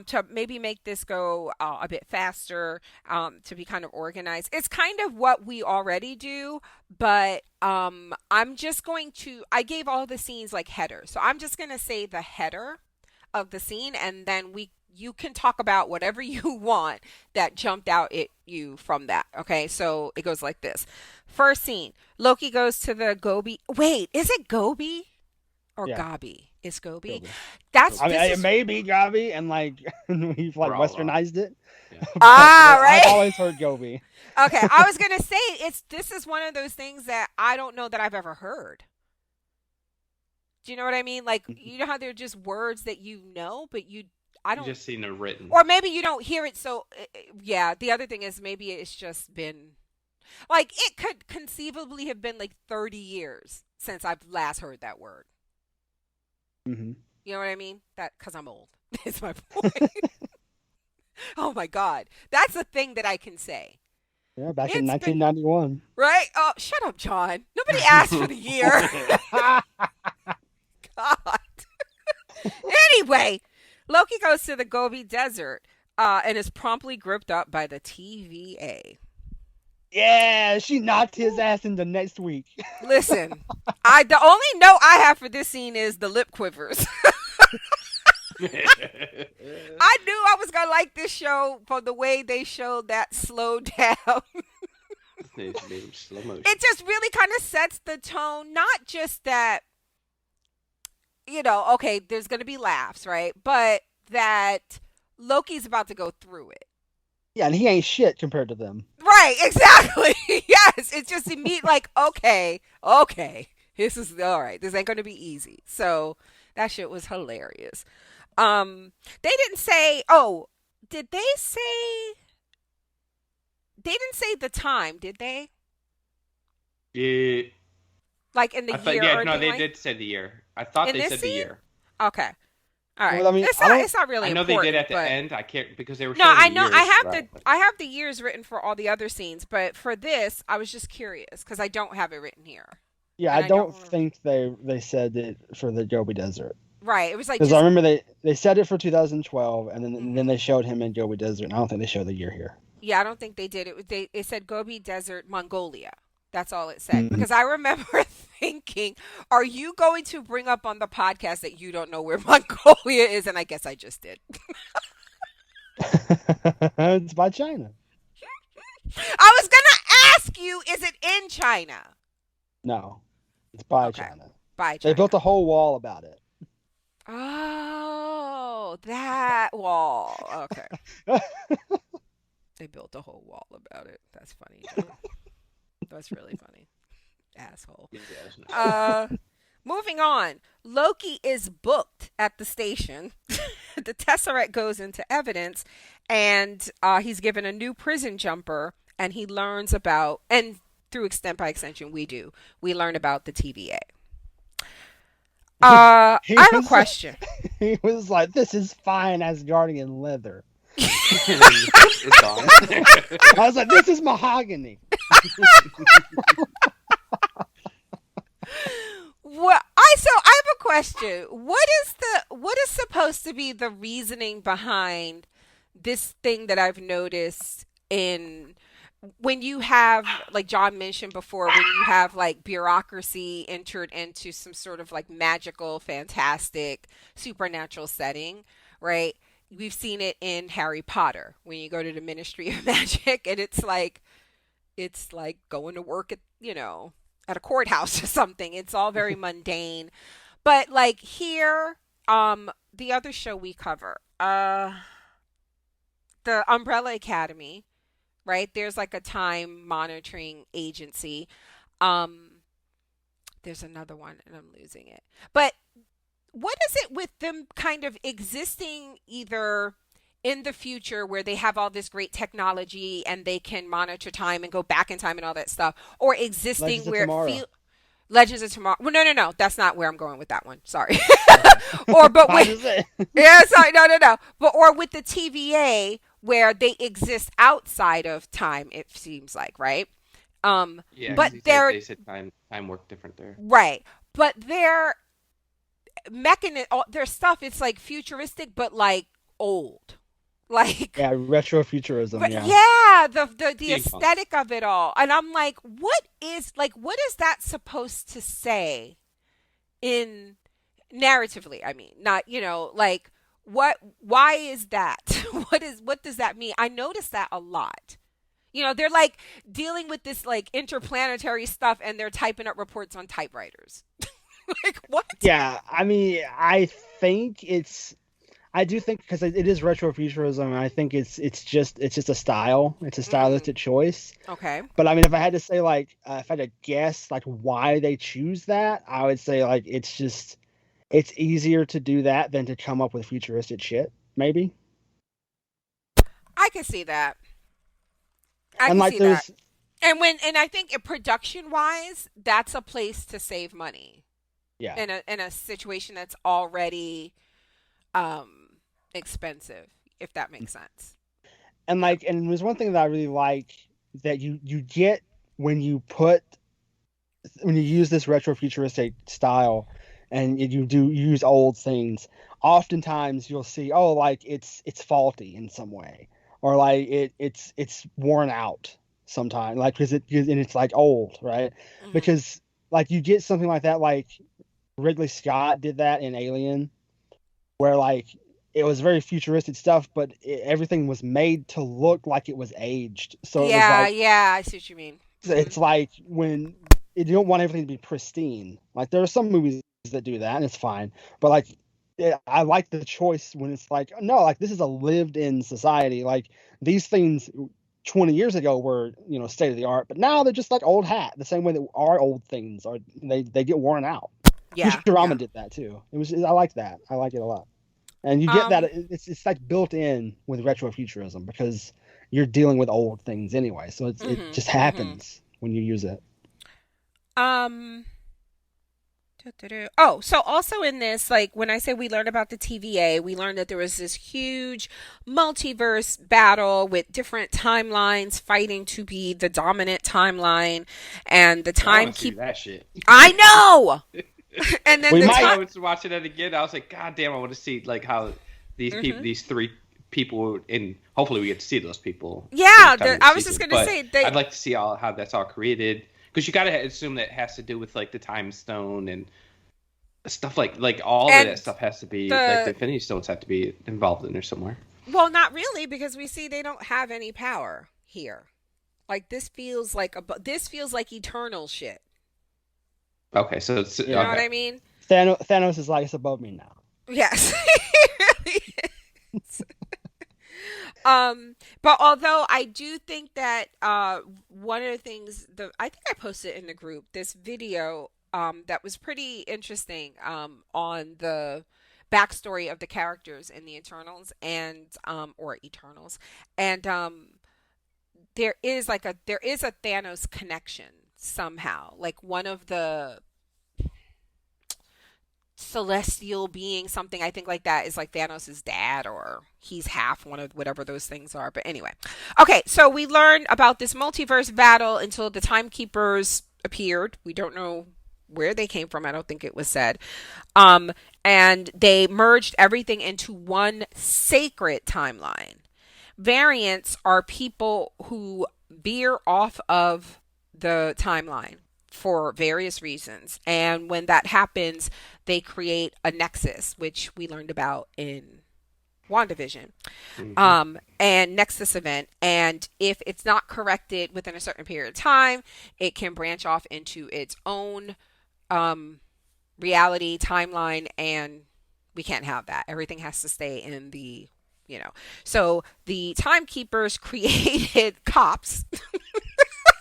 To maybe make this go a bit faster, to be kind of organized. It's kind of what we already do, but I'm just going to. I gave all the scenes like headers, so I'm just going to say the header of the scene, and then you can talk about whatever you want that jumped out at you from that. Okay, so it goes like this. First scene: Loki goes to the Gobi. Wait, is it Gobi or Yeah. Gobi? It's Gobi. Gobi. That's I mean, this it is, may be Gabi, and like we've like We're all wrong. westernized it. Yeah. Ah, right. I've always heard Gobi. okay. I was gonna say this is one of those things that I don't know that I've ever heard. Do you know what I mean? Like, you know how they're just words that you know, but I You don't. just seen it written. Or maybe you don't hear it. So yeah, the other thing is maybe it's just been like, it could conceivably have been like 30 years since I've last heard that word. Hmm. You know what I mean? That because I'm old. Is my point. Oh my God, that's a thing that I can say, Yeah, back It's in been- 1991. right? Oh, shut up, John. Nobody asked for the year. God. Anyway, Loki goes to the Gobi Desert and is promptly gripped up by the TVA. Yeah, she knocked his ass into next week. Listen, the only note I have for this scene is the lip quivers. I knew I was gonna like this show from the way they showed that slow down. Made him slow motion. It just really kind of sets the tone. Not just that, okay, there's gonna be laughs, right? But that Loki's about to go through it. Yeah, and he ain't shit compared to them. Right, exactly. Yes, it's just immediate, like, okay, this is all right. This ain't gonna be easy. So that shit was hilarious. They didn't say. Oh, did they say? They didn't say the time, did they? Yeah, Like in the I thought. year Yeah, or no, anything they like did say the year. I thought in they this said the scene? year. Okay. All right. Well, I mean, It's I not. don't. It's not really I know they did important, at the but end. I can't because they were no, showing I the know. years throughout. I have the years written for all the other scenes, but for this, I was just curious because I don't have it written here, Yeah, and I I don't don't remember. think they said it for the Gobi Desert. Right. It was like Because I just. remember they said it for 2012, and then Mhm. they showed him in Gobi Desert, and I don't think they showed the year here. Yeah, I don't think they did. It said Gobi Desert, Mongolia. That's all it said. Mhm. Because I remember thinking, are you going to bring up on the podcast that you don't know where Mongolia is? And I guess I just did. It's by China. I was gonna ask you, is it in China? No, it's by Okay. China. By They built China. a whole wall about it. Oh, that wall. Okay. They built a whole wall about it. That's funny, John. That's really funny. Asshole. Yeah, it's not- Uh Moving on. Loki is booked at the station. The Tesseract goes into evidence and he's given a new prison jumper and he learns about and through extent by extension we learn about the TVA. He I have a was question. he was like, "This is fine as guardian leather." And then it's gone. I was like, "This is mahogany." I have a question. What is supposed to be the reasoning behind this thing that I've noticed in when you have, like John mentioned before, when you have like bureaucracy entered into some sort of like magical, fantastic, supernatural setting, right? We've seen it in Harry Potter when you go to the Ministry of Magic and it's like going to work at, at a courthouse or something. It's all very mundane. But like here, the other show we cover, the Umbrella Academy, right? There's like a time monitoring agency. Um, there's another one and I'm losing it. But what is it with them kind of existing either in the future where they have all this great technology and they can monitor time and go back in time and all that stuff, or existing Legends of where it Tomorrow. feels Legends of Tomorrow. Well, no. That's not where I'm going with that one. Sorry. Okay. Or but I with just said- yeah, sorry, no. But or with the TVA where they exist outside of time. It seems like right. Yeah, 'cause But they're they said time worked different there. right. But their their stuff. It's like futuristic, but like old. Like yeah, retrofuturism. but Yeah. yeah, the Steampunk. aesthetic of it all. And I'm like, what is that supposed to say in narratively? I mean, not, like why is that? What does that mean? I noticed that a lot. They're like dealing with this like interplanetary stuff and they're typing up reports on typewriters. Like what? Yeah, I mean, I do think because it is retrofuturism, and I think it's just a style. It's a stylistic choice. Okay. But I mean, if I had to say like, if I had to guess like why they choose that, I would say like it's easier to do that than to come up with futuristic shit, maybe. I can see that. I And can like see that. there's And I think production wise, that's a place to save money yeah, in a situation that's already expensive, if that makes sense. and there's one thing that I really like that you get when you use this retrofuturistic style and you use old things. Oftentimes you'll see, oh, like it's faulty in some way, or like it's worn out sometimes, like because it's like old, right? Mhm. Because like you get something like that, like Ridley Scott did that in Alien, where like it was very futuristic stuff, but everything was made to look like it was aged. So it was like Yeah, I see what you mean. it's like when you don't want everything to be pristine. Like there are some movies that do that, and it's fine. But like, I like the choice when it's like, no, like this is a lived-in society. Like these things 20 years ago were state of the art, but now they're just like old hat. The same way that our old things are, they get worn out. Yeah. Futurama Yeah. did that too. I like that. I like it a lot. And you get that it's like built in with retrofuturism because you're dealing with old things anyway. So it Mhm, just happens when you use it. Um. Oh, so also in this, like when I say we learned about the TVA, we learned that there was this huge multiverse battle with different timelines fighting to be the dominant timeline, and the I want to see timekeep. that shit. I know. And then We the That's why might. I time. was watching it again. I was like, God damn, I want to see like how these people, Hmm. these three people, and hopefully we get to see those people Yeah, sometime in the I was just season. gonna But say they I'd like to see all how that's all created because you got to assume that it has to do with like the time stone and stuff like all of that and stuff has to be like the the Infinity Stones have to be involved in there somewhere. well, not really because we see they don't have any power here. Like this feels like eternal shit. Okay, so it's You know what okay. I mean? Thanos is like, it's above me now. Yes. It really is. But although I do think that one of the things I think I posted in the group this video that was pretty interesting on the backstory of the characters in the Eternals and or Eternals and there is a Thanos connection somehow. Like one of the celestial being something I think like that is like Thanos' dad or he's half one of whatever those things are. But anyway. Okay, so we learned about this multiverse battle until the timekeepers appeared. We don't know where they came from. I don't think it was said. Um and they merged everything into one sacred timeline. Variants are people who veer off of the timeline for various reasons. And when that happens, they create a nexus, which we learned about in WandaVision, Hmm. and Nexus event. And if it's not corrected within a certain period of time, it can branch off into its own um, reality timeline. And we can't have that. Everything has to stay in the, you know. So the timekeepers created cops.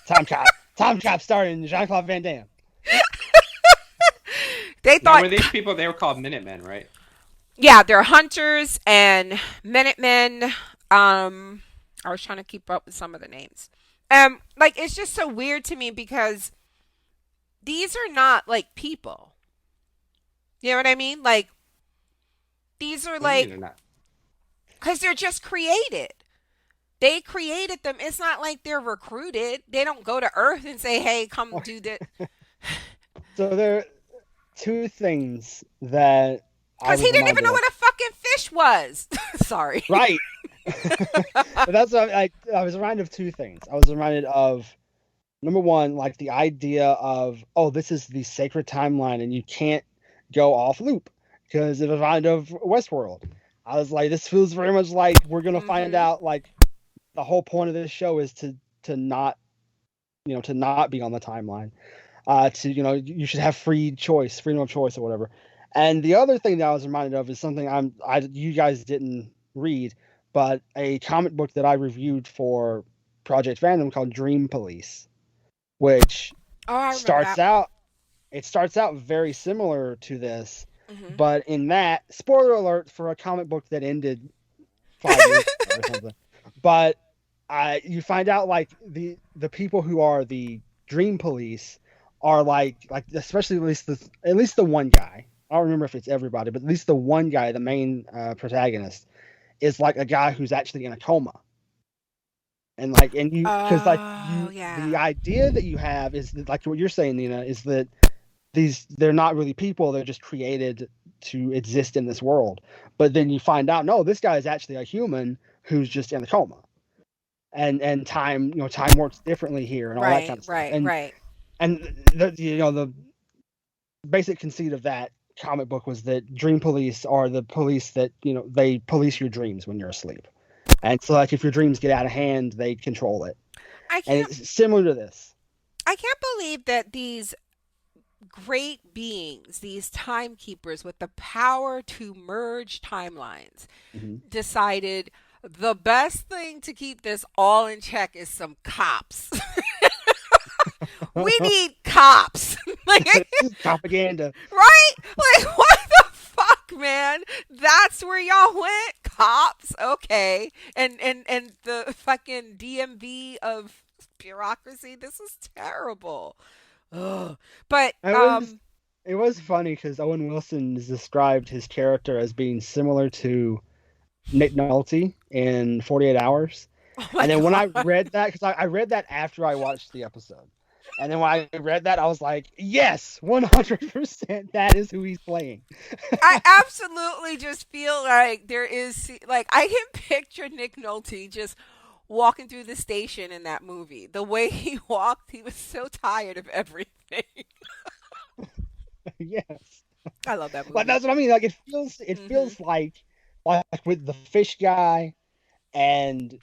Time Cop starring Jean Claude Van Damme. They Now, thought were these people? They were called Minutemen, right? yeah, they're hunters and Minutemen. I was trying to keep up with some of the names. Like it's just so weird to me because these are not like people. You know what I mean? Like these are What do you mean like they're not? because they're just created. They created them. It's not like they're recruited. They don't go to Earth and say, "Hey, come do that." So there are two things that I Because was he didn't even reminded know of. what a fucking fish was. Sorry. Right. But that's what I was reminded of two things. I was reminded of number one, like the idea of, oh, this is the sacred timeline and you can't go off loop. Because it reminded of Westworld. I was like, this feels very much like we're gonna find Mm-hmm. out like the whole point of this show is to not to not be on the timeline. To you should have freedom of choice or whatever. And the other thing that I was reminded of is something you guys didn't read, but a comic book that I reviewed for Project Fandom called Dream Police, which Oh, I remember starts that. out it starts out very similar to this, Mm-hmm. but in that, spoiler alert for a comic book that ended 5 years ago or something. But you find out like the people who are the Dream Police are like especially at least the one guy. I don't remember if it's everybody, but at least the one guy, the main protagonist, is like a guy who's actually in a coma. And you because Oh, the yeah. idea that you have is that, like what you're saying, Nina, is that they're not really people, they're just created to exist in this world. But then you find out, no, this guy is actually a human who's just in a coma. And time, time works differently here and all that kind Right, of stuff. right, And right. and the basic conceit of that comic book was that Dream Police are the police that, they police your dreams when you're asleep. And so like if your dreams get out of hand, they control it. I And can't it's similar to this. I can't believe that these great beings, these timekeepers with the power to merge timelines, Mhm. decided the best thing to keep this all in check is some cops. We need cops. Like, Propaganda. right? Like, what the fuck, man? That's where y'all went? Cops? Okay. And the fucking DMV of bureaucracy? This is terrible. But It was it was funny because Owen Wilson has described his character as being similar to Nick Nolte in 48 Hours. oh my And then when I god. read that, because I read that after I watched the episode. And then when I read that, I was like, yes, 100%, that is who he's playing. I absolutely just feel like there is like I can picture Nick Nolte just walking through the station in that movie. The way he walked, he was so tired of everything. Yes. I love that Like movie. that's what I mean. Like it Hmm. feels like with the fish guy and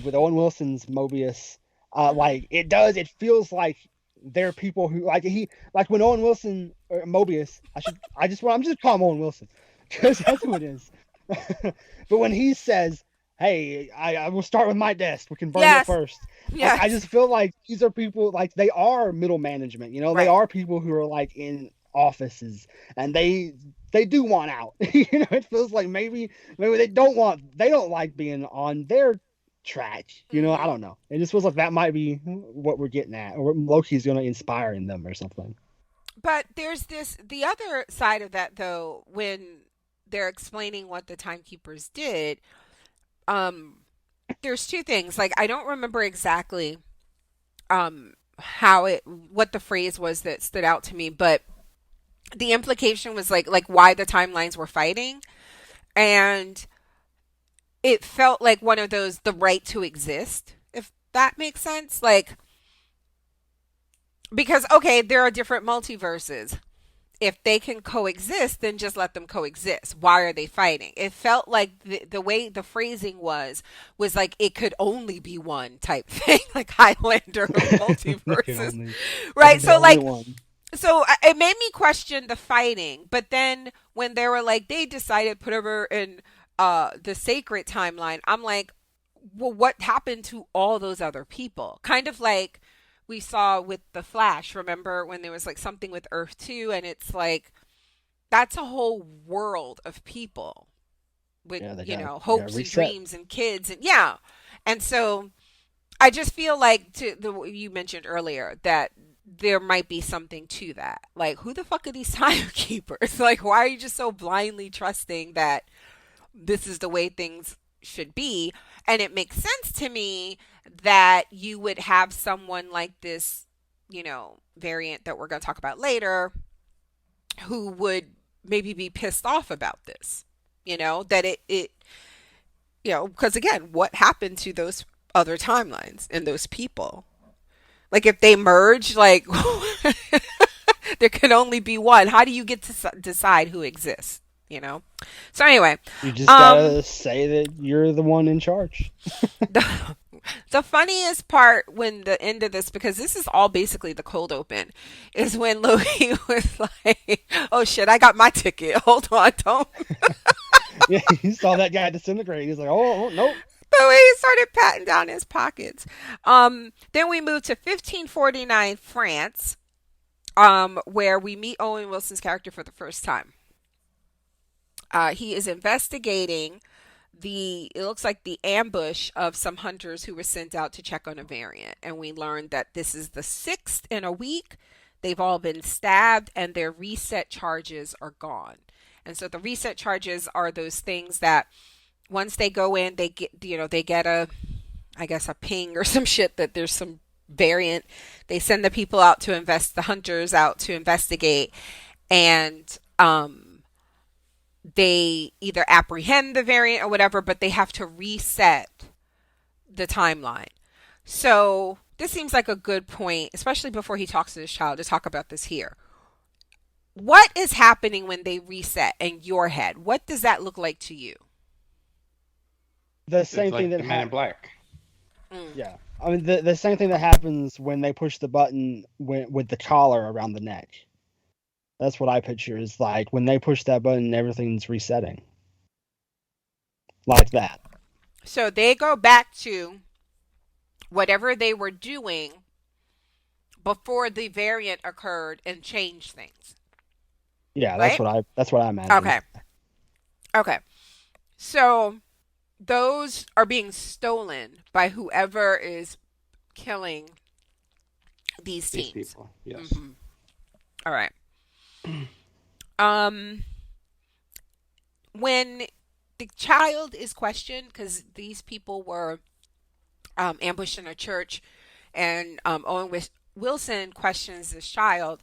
with Owen Wilson's Mobius, Hmm. like it feels like there are people who like like when Owen Wilson or Mobius, I'm just calling him Owen Wilson because that's who it is. But when he says, "Hey, I will start with my desk. We can burn it Yes. first." Like I Yes. just feel like these are people like they are middle management. They Right. are people who are like in offices and they do want out. It feels like maybe they don't like being on their track. I Hmm. don't know. It just feels like that might be what we're getting at, or what Loki's going to inspire in them or something. But there's the other side of that though when they're explaining what the timekeepers did. Um, there's two things. Like I don't remember exactly how it what the phrase was that stood out to me, but the implication was like why the timelines were fighting, and it felt like one of those the right to exist, if that makes sense. Like because okay, there are different multiverses. If they can coexist, then just let them coexist. Why are they fighting? It felt like the way the phrasing was like it could only be one type thing, like Highlander of They can multiverses, only They right? can be the So only like one. it made me question the fighting, but then when they were like they decided put her in the sacred timeline, I'm like, well, what happened to all those other people? Kind of like we saw with the Flash. Remember when there was like something with Earth 2, and it's like that's a whole world of people with Yeah, they got hopes and reset. dreams and kids, and yeah. And so I just feel like to the you mentioned earlier that there might be something to that. Like, who the fuck are these timekeepers? Like, why are you just so blindly trusting that this is the way things should be? And it makes sense to me that you would have someone like this, variant that we're going to talk about later, who would maybe be pissed off about this. That because again, what happened to those other timelines and those people? Like if they merge, like there can only be one. How do you get to decide who exists? So anyway, You just um, gotta say that you're the one in charge. the the funniest part when the end of this, because this is all basically the cold open, is when Loki was like, "Oh shit, I got my ticket. Hold on, don't." Yeah, he saw that guy disintegrate. He's like, oh, nope. The way he started patting down his pockets. Then we moved to 1549 France, where we meet Owen Wilson's character for the first time. He is investigating it looks like the ambush of some hunters who were sent out to check on a variant. And we learned that this is the sixth in a week. They've all been stabbed and their reset charges are gone. And so the reset charges are those things that once they go in, they get I guess a ping or some shit that there's some variant. They send the hunters out to investigate, and they either apprehend the variant or whatever, but they have to reset the timeline. So this seems like a good point, especially before he talks to his child, to talk about this here. What is happening when they reset in your head? What does that look like to you? The It's same thing like that the Man in Black. Mm. yeah. I mean, the same thing that happens when they push the button with the collar around the neck. That's what I picture is like when they push that button, everything's resetting like that. So they go back to whatever they were doing before the variant occurred and change things, Yeah, right? that's what I imagine. Okay. Okay. So those are being stolen by whoever is killing these These teens. people, yes. Mm-hmm. All right. Um, when the child is questioned, because these people were ambushed in a church, and Wilson questions this child.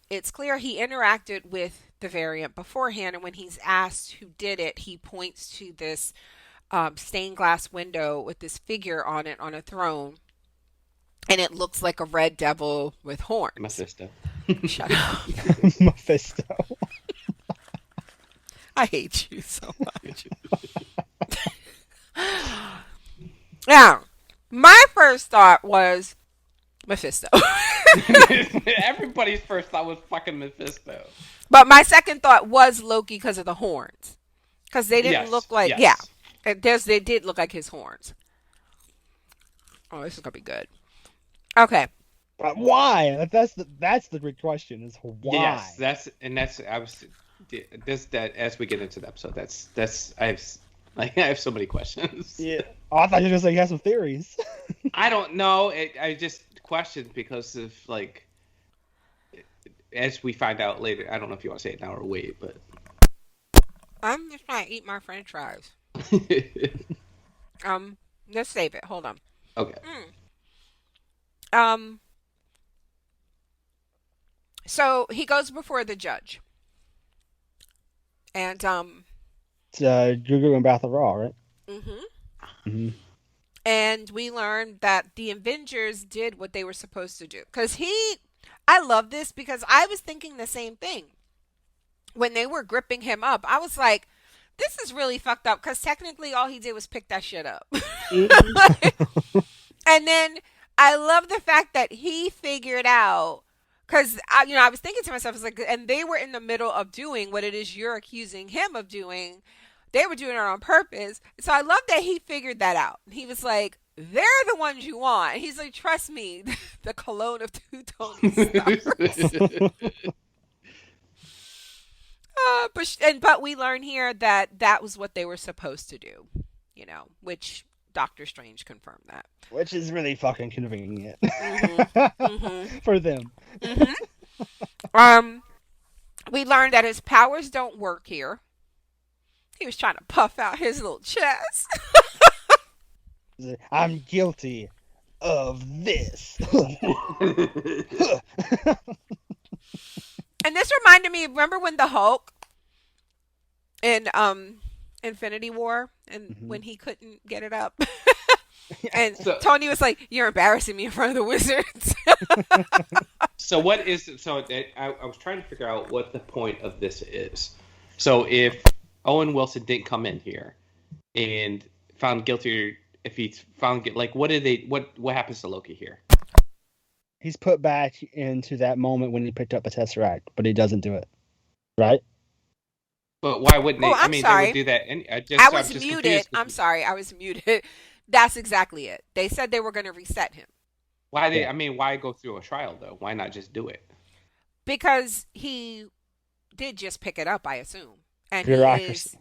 It's clear he interacted with the variant beforehand, and when he's asked who did it, he points to this stained glass window with this figure on it on a throne, and it looks like a red devil with horns. Mephisto. Shut up. Mephisto. I hate you so much. Now, my first thought was Mephisto. Everybody's first thought was fucking Mephisto. But my second thought was Loki because of the horns. Because they didn't Yes, look like, yes. yeah. They did look like his horns. Oh, this is going to be good. Okay. Why? That's the big question. Is why? Yes, I was that as we get into the episode. I have so many questions. Yeah. Oh, I thought you were gonna say you had some theories. I don't know. I just questioned because of like, as we find out later. I don't know if you want to say it now or wait, but I'm just trying to eat my French fries. Let's save it. Hold on. okay. So he goes before the judge, and It's Gugu and Battle Raw, right? mm-hmm. And we learned that the Avengers did what they were supposed to do. I love this because I was thinking the same thing when they were gripping him up. I was like, this is really fucked up because technically all he did was pick that shit up. And then I love the fact that he figured out, because I was thinking to myself, I was like, and they were in the middle of doing what it is you're accusing him of doing. They were doing it on purpose. So I love that he figured that out. He was like, they're the ones you want. He's like, trust me, the cologne of two Tony Starks. But we learn here that was what they were supposed to do, which Doctor Strange confirmed that. Which is really fucking convenient Mm-hmm. for them. Mm-hmm. We learned that his powers don't work here. He was trying to puff out his little chest. I'm guilty of this. And this reminded me, remember when the Hulk in Infinity War, and when he couldn't get it up? And Tony was like, you're embarrassing me in front of the wizards. I was trying to figure out what the point of this is. So if Owen Wilson didn't come in here and found guilty, if he's found like what happens to Loki here? He's put back into that moment when he picked up a Tesseract, but he doesn't do it. Right? But why wouldn't they? I'm They sorry. would do that. I was muted. I'm sorry. I was muted. That's exactly it. They said they were going to reset him. Why go through a trial though? Why not just do it? Because he did just pick it up, I assume. And bureaucracy.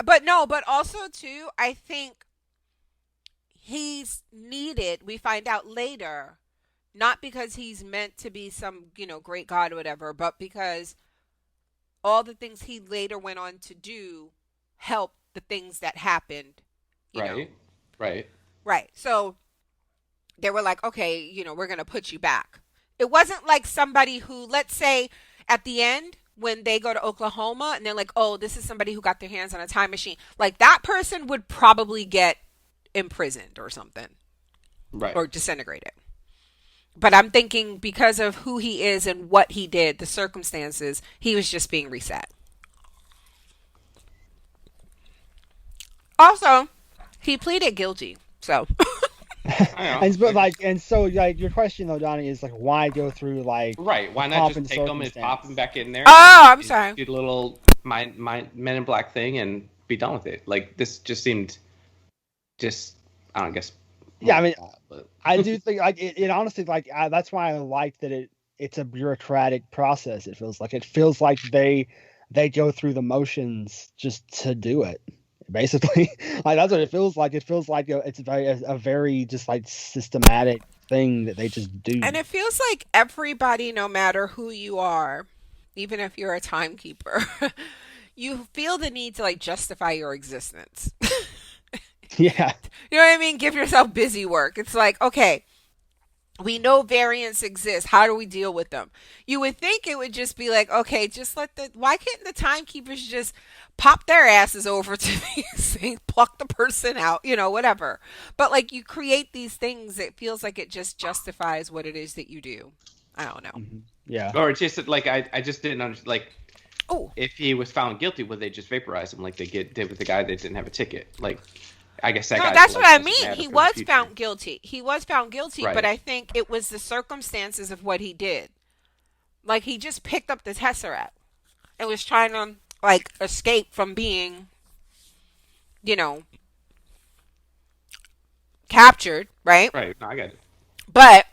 But also too, I think he's needed, we find out later, not because he's meant to be some, great god or whatever, but because all the things he later went on to do helped the things that happened. Right. So they were like, okay, we're going to put you back. It wasn't like somebody who, let's say at the end, when they go to Oklahoma and they're like, oh, this is somebody who got their hands on a time machine. Like that person would probably get imprisoned or something. Right. Or disintegrated. But I'm thinking because of who he is and what he did, the circumstances, he was just being reset. Also, he pleaded guilty, so. So your question though, Donnie, is like, why go through like right? Why not just take them and pop them back in there? Oh, I'm sorry. Do the little my Men in Black thing and be done with it. Like this just seemed, I don't guess. Yeah, I mean, I do think like it honestly like that's why I like that it's a bureaucratic process. It feels like they go through the motions just to do it. Basically, like that's what it feels like. It feels like it's a very just like systematic thing that they just do. And it feels like everybody, no matter who you are, even if you're a timekeeper, you feel the need to like justify your existence. Yeah. You know what I mean? Give yourself busy work. It's like, okay, we know variants exist. How do we deal with them? You would think it would just be like, okay, just let why can't the timekeepers just pop their asses over to these things, pluck the person out, whatever. But like you create these things, it feels like it just justifies what it is that you do. I don't know. Yeah. Or it's just like I just didn't understand. Like, Oh, if he was found guilty, would they just vaporize him like they did with the guy that didn't have a ticket? Like, I guess that no, guy's that's life what I doesn't mean. matter He for the was future. found guilty. He was found guilty, Right. but I think it was the circumstances of what he did. Like he just picked up the Tesseract and was trying to like escape from being, you know, captured, right? Right. No, I got it. But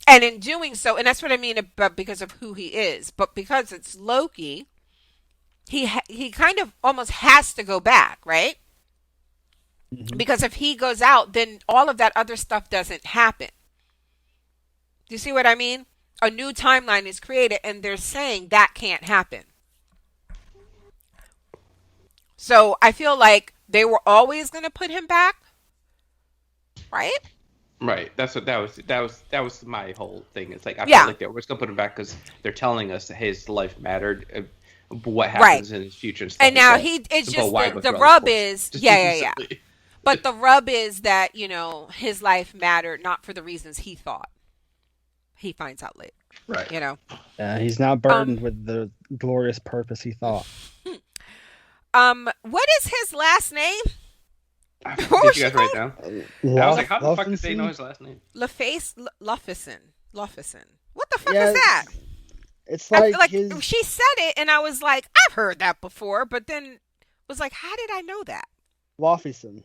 and in doing so, and that's what I mean about because of who he is, but because it's Loki, he kind of almost has to go back, right? Because if he goes out, then all of that other stuff doesn't happen. Do you see what I mean? A new timeline is created, and they're saying that can't happen. So I feel like they were always going to put him back, right? Right. That's what that was my whole thing. It's like I Yeah. felt like they were just gonna put him back because they're telling us that his life mattered, what Right. happens in his future and stuff. And like now that. it's So, just why the go through all this rub force? is, Just yeah, do yeah, yeah. something. But the rub is that, his life mattered not for the reasons he thought. He finds out later, Right. He's not burdened with the glorious purpose he thought. What is his last name? Did What you was she guys write called? down? I was like, how the fuck did they know Luffinson? his last name? LaFace Luffison. What the fuck Yeah, is that? It's I like feel like his. she said it, and I was like, I've heard that before, but then was like, how did I know that? Lofison.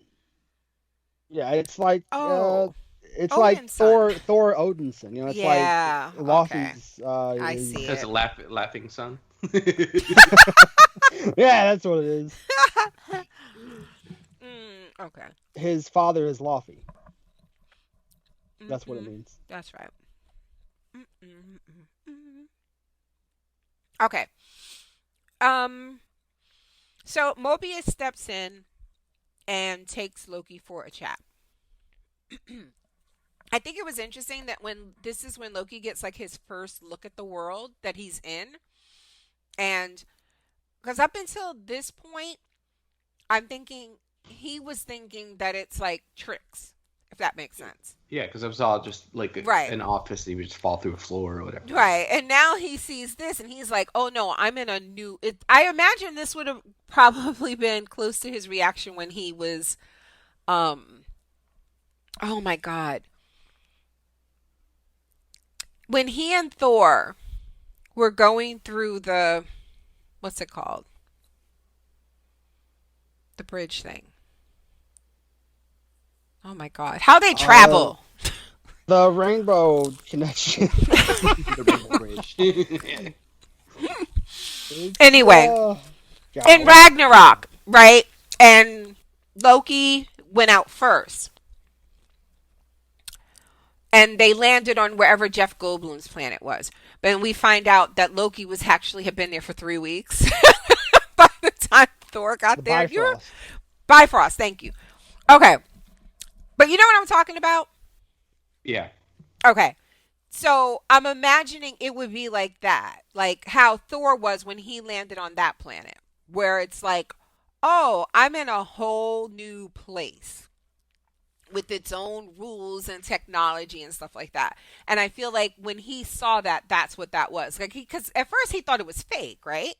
Yeah, it's like Oh, it's like Odinson. Thor Odinson. It's Yeah, like okay. Laufey's. I see Because it. a laughing son. Yeah, that's what it is. Okay. His father is Laufey. That's what it Mhm. means. That's right. Okay. So Mobius steps in and takes Loki for a chat. I think it was interesting that when this is when Loki gets like his first look at the world that he's in. And because up until this point, he was thinking that it's like tricks, if that makes sense. Yeah, because it was all just like Right. an office. He would just fall through a floor or whatever. Right. And now he sees this and he's like, oh no, I'm in a new. I imagine this would have probably been close to his reaction when he was, oh my God. When he and Thor were going through what's it called? The bridge thing. Oh my God. How they travel. The Rainbow Connection. The Rainbow Bridge. Anyway. In Ragnarok, right? And Loki went out first. And they landed on wherever Jeff Goldblum's planet was. But we find out that Loki had been there for 3 weeks by the time Thor got there. Bifrost. Bifrost, thank you. Okay. But you know what I'm talking about? Yeah. Okay. So I'm imagining it would be like that. Like how Thor was when he landed on that planet. Where it's like, oh, I'm in a whole new place with its own rules and technology and stuff like that. And I feel like when he saw that, that's what that was. Like because at first he thought it was fake, right?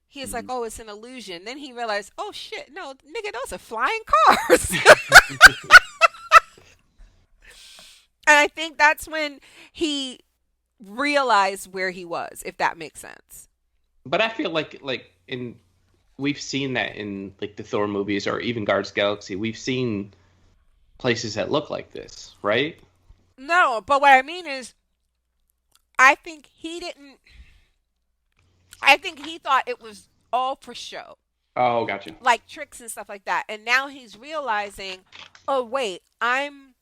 He's like, oh, it's an illusion. Then he realized, oh shit, no, nigga, those are flying cars. And I think that's when he realized where he was, if that makes sense. But I feel like we've seen that in like the Thor movies or even Guardians of the Galaxy. We've seen places that look like this, right? No, but what I mean is, I think he didn't. I think he thought it was all for show, Oh, gotcha. like tricks and stuff like that. And now he's realizing, oh wait, I'm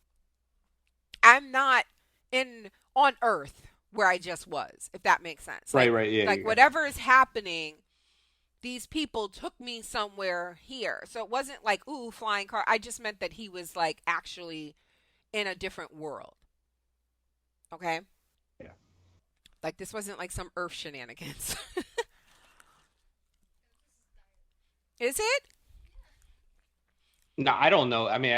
not in on Earth where I just was, if that makes sense. Right, right, yeah, Like yeah. whatever is happening, these people took me somewhere here. So it wasn't like, ooh, flying car. I just meant that he was like actually in a different world. Okay? Yeah. Like this wasn't like some Earth shenanigans. Is it? No, I don't know. I mean,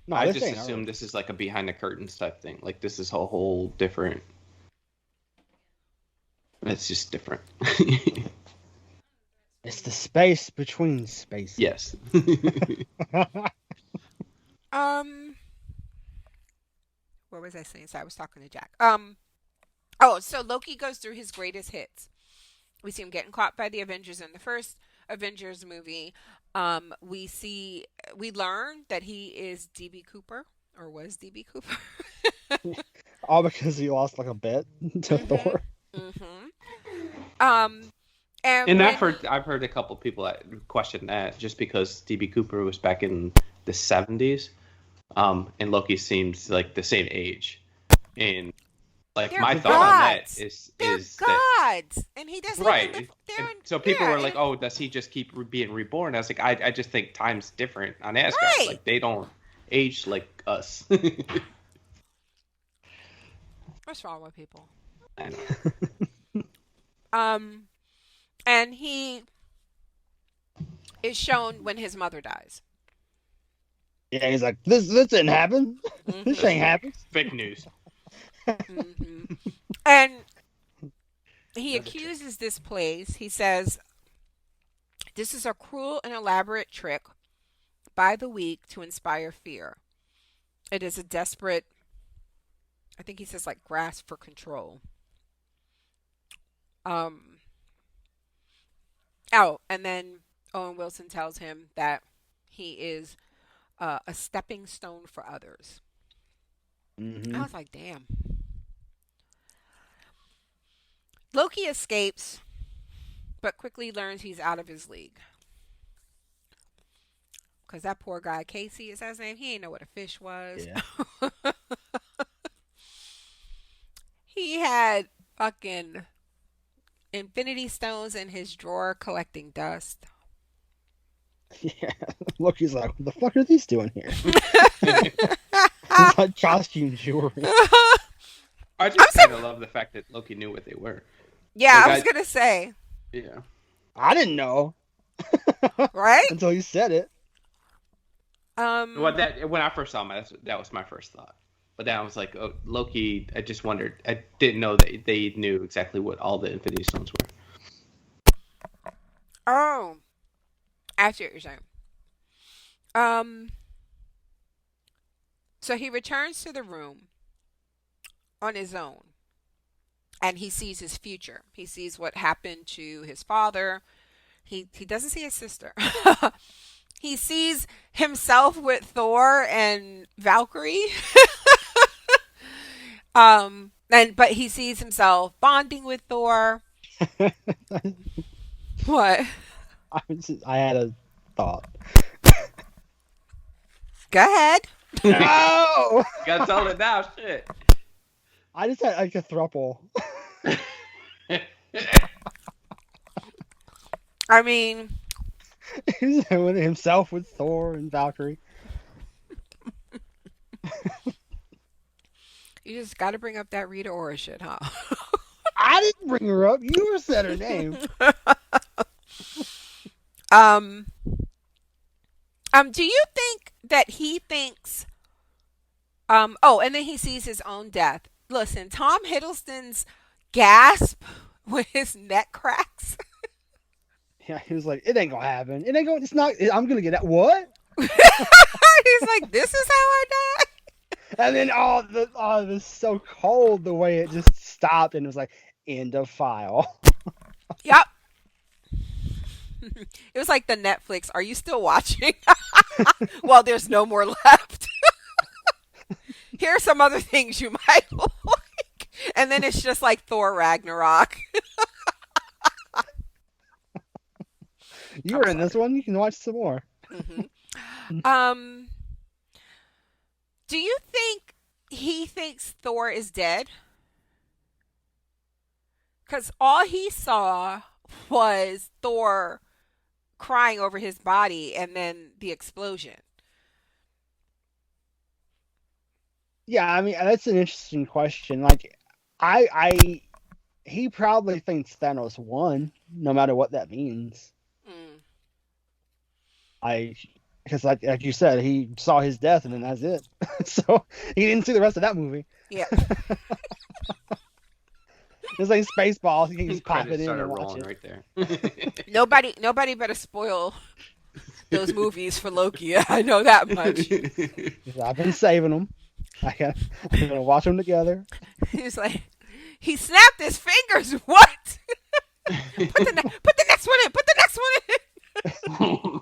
No, I this just ain't assume Earth. this is like a behind the curtains type thing. Like this is a whole different. It's just different. It's the space between spaces. Yes. Um, what was I saying? So I was talking to Jack. Oh, so Loki goes through his greatest hits. We see him getting caught by the Avengers in the first Avengers movie. We learn that he is DB Cooper or was DB Cooper. All because he lost like a bet to Mhm. Thor. Mhm. Um, and And when I've heard a couple people that question that just because DB Cooper was back in the 70s, and Loki seems like the same age. And like they're my The thought on god. that gods, is they're that gods, and he doesn't even live. right. They're And in, so people yeah, were like, and "Oh, does he just keep being reborn?" I was like, I just think time's different on Asgard. right. Like they don't age like us. What's wrong with people? I know. Um, and he is shown when his mother dies. Yeah, he's like, this didn't happen. This Mhm. ain't happened. Fake news. Mhm. And he Another trick. accuses this place. He says, "This is a cruel and elaborate trick by the weak to inspire fear. It is a desperate, I think he says, like grasp for control." Um, oh, and then Owen Wilson tells him that he is a stepping stone for others. I Mm-hmm. was like, damn. Loki escapes, but quickly learns he's out of his league. Because that poor guy, Casey, is that his name? He ain't know what a fish was. Yeah. He had fucking infinity stones in his drawer collecting dust. Yeah. Loki's like, what the fuck are these doing here? It's like costume jewelry. I I'm just so. kind of love the fact that Loki knew what they were. Yeah, Like I was going to say, yeah. I didn't know right? until you said it. Well, Um, that when I first saw him, that was my first thought. But then I was like, oh, Loki. I just wondered. I didn't know that they knew exactly what all the Infinity Stones were. oh, I see what you're saying. Um, so he returns to the room on his own and he sees his future. He sees what happened to his father. He doesn't see his sister. He sees himself with Thor and Valkyrie. And but he sees himself bonding with Thor. What? I had a thought. Go ahead. No! You gotta tell it now. Shit. I just had like a thruple. I mean, He's with himself with Thor and Valkyrie. you just got to bring up that Rita Ora shit, huh? I didn't bring her up. You said her name. um, do you think that he thinks? Oh, and then he sees his own death. Listen, Tom Hiddleston's gasp when his neck cracks. Yeah, he was like, it ain't gonna happen. It ain't gonna. It's not. I'm gonna get that. What? He's like, "This is how I die." And then it was so cold the way it just stopped and it was like end of file. Yep. It was like the Netflix. Are you still watching? Well, there's no more left. Here are some other things you might like. And then it's just like Thor Ragnarok. You were in this one. You can watch some more. Hmm. Um, do you think he thinks Thor is dead because all he saw was Thor crying over his body and then the explosion. Yeah, I mean that's an interesting question. Like, I he probably thinks Thanos won, no matter what that means. Mm. I because like you said, he saw his death and then that's it. So he didn't see the rest of that movie. Yeah. It's like Spaceballs. You can just pop Credits it in started and watch rolling it. right there. Nobody better spoil those movies for Loki. I know that much. I've been saving them. I'm gonna watch them together. He's like, he snapped his fingers. What? Put the next one in. Put the next one in.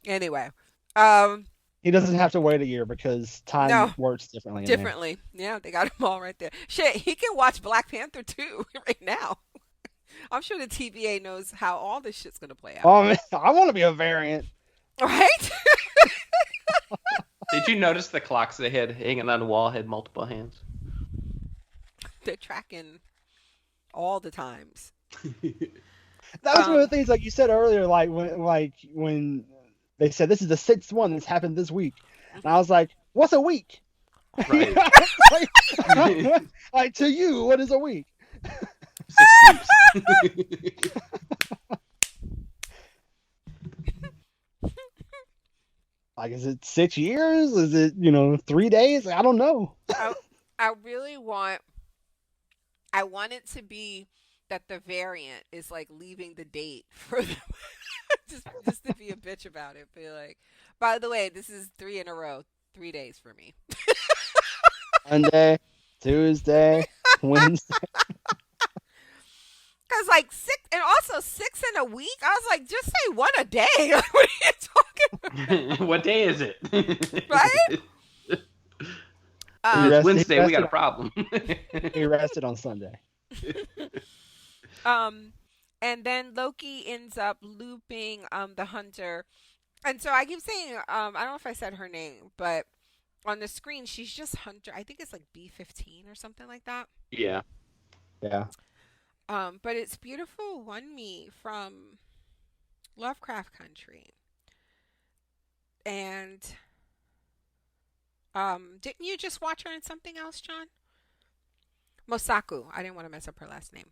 Anyway, He doesn't have to wait a year because time No. works differently. in there. differently. Yeah, they got them all right there. Shit, he can watch Black Panther too right now. I'm sure the TVA knows how all this shit's gonna play out. Oh man, I want to be a variant. Right? Did you notice the clocks they had hanging on the wall had multiple hands? They're tracking all the times. That was one of the things, like you said earlier, like when they said this is the sixth one that's happened this week, and I was like, "What's a week?" Right. like to you, what is a week? 6 sleeps. Like, is it 6 years? Is it 3 days? I don't know. I really want. I want it to be that the variant is like leaving the date for them. just to be a bitch about it. Be like, by the way, this is 3 in a row, 3 days for me. Monday, Tuesday, Wednesday. Cause like 6 and also 6 in a week. I was like, just say 1 a day. Like, what are you talking about? What day is it? Right? It's Wednesday. We got a problem. He rested on Sunday. And then Loki ends up looping the hunter. And so I keep saying I don't know if I said her name, but on the screen she's just Hunter. I think it's like B-15 or something like that. Yeah. Yeah. But it's Beautiful One Me from Lovecraft Country. And didn't you just watch her in something else, John? Mosaku. I didn't want to mess up her last name.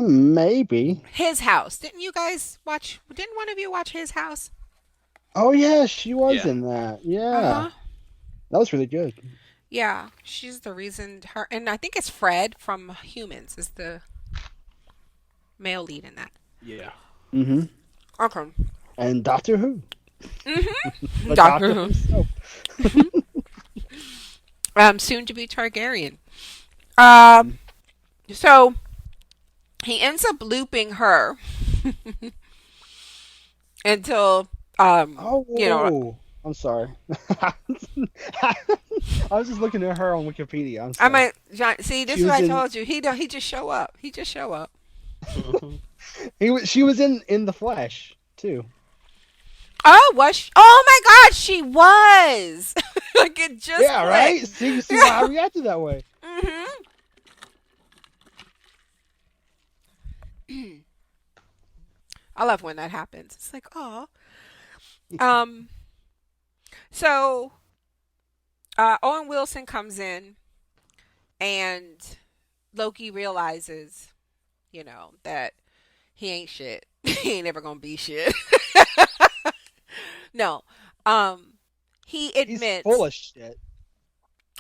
Maybe. His House. Didn't you guys watch? Didn't one of you watch His House? Oh yeah, she was Yeah. in that. Yeah, Uh-huh. that was really good. Yeah, she's the reason her, and I think it's Fred from Humans is the male lead in that. Yeah. Mm-hmm. Okay. And Doctor Who. Mm-hmm. The Doctor Who. himself. Soon to be Targaryen. So he ends up looping her until Oh, I'm sorry. I was just looking at her on Wikipedia. I'm I sorry. might John, see this She is what was I in- told you. He just show up. He just show up. She was in the Flash too. Oh, was she? Oh my God, she was. Like it just Yeah, clicked. right. See why I reacted that way. I love when that happens. It's like, oh. So Owen Wilson comes in and Loki realizes, that he ain't shit. He ain't ever gonna be shit. No. He He's admits full of shit.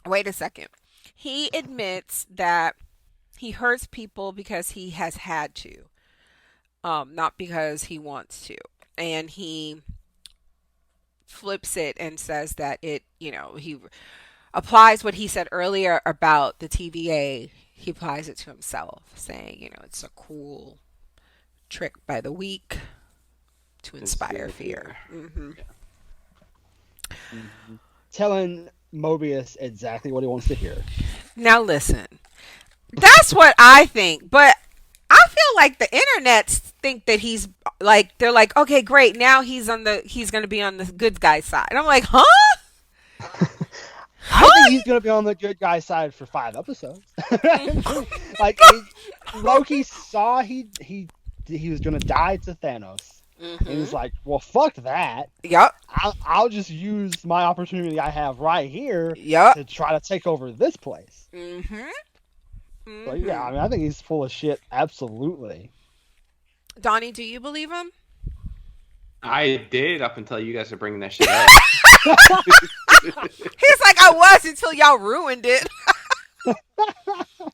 wait a second. He admits that he hurts people because he has had to. Not because he wants to. And he flips it and says that he applies what he said earlier about the TVA. He applies it to himself, saying, it's a cool trick by the weak to inspire fear. Mm-hmm. Telling Mobius exactly what he wants to hear. Now listen, that's what I think, but I feel like the internet think that he's like, they're like, okay, great, now he's going to be on the good guy side. I'm like, huh? I think he's gonna be on the good guy side for 5 episodes. Like Loki saw he was gonna die to Thanos, and he's Mm-hmm. like, "Well, fuck that. Yep. I'll just use my opportunity I have right here Yep. to try to take over this place." Mm-hmm. So yeah, I Mm-hmm. mean, I think he's full of shit. Absolutely. Donnie, do you believe him? I did up until you guys are bringing that shit up. He's like, I was until y'all ruined it.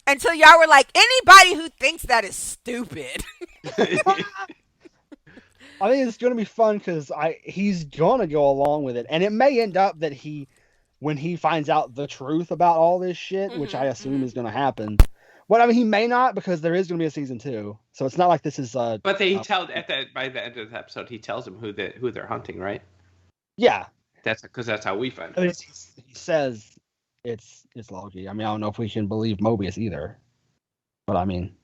Until y'all were like, anybody who thinks that is stupid. I think it's gonna be fun because he's gonna go along with it, and it may end up that when he finds out the truth about all this shit, which I Mm-hmm. assume Mm-hmm. is gonna happen. But I mean, he may not because there is gonna be a season 2, so it's not like this is But he uh tells at that by the end of the episode, he tells them who they're hunting, right? yeah. That's because that's how we find I mean, out. he says it's Loki. I mean, I don't know if we can believe Mobius either, but I mean,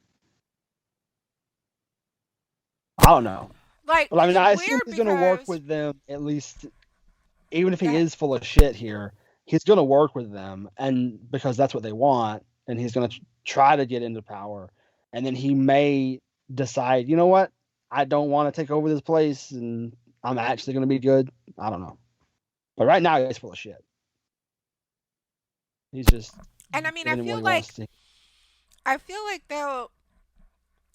I don't know. Like, But I mean, it's I assume weird he's gonna work because with them at least, even if he that is full of shit here. He's gonna work with them, and because that's what they want, and he's gonna try to get into power, and then he may decide, you know what, I don't want to take over this place, and I'm actually gonna be good. I don't know, but right now he's full of shit. He's just and I mean doing what he wants to. I feel like they'll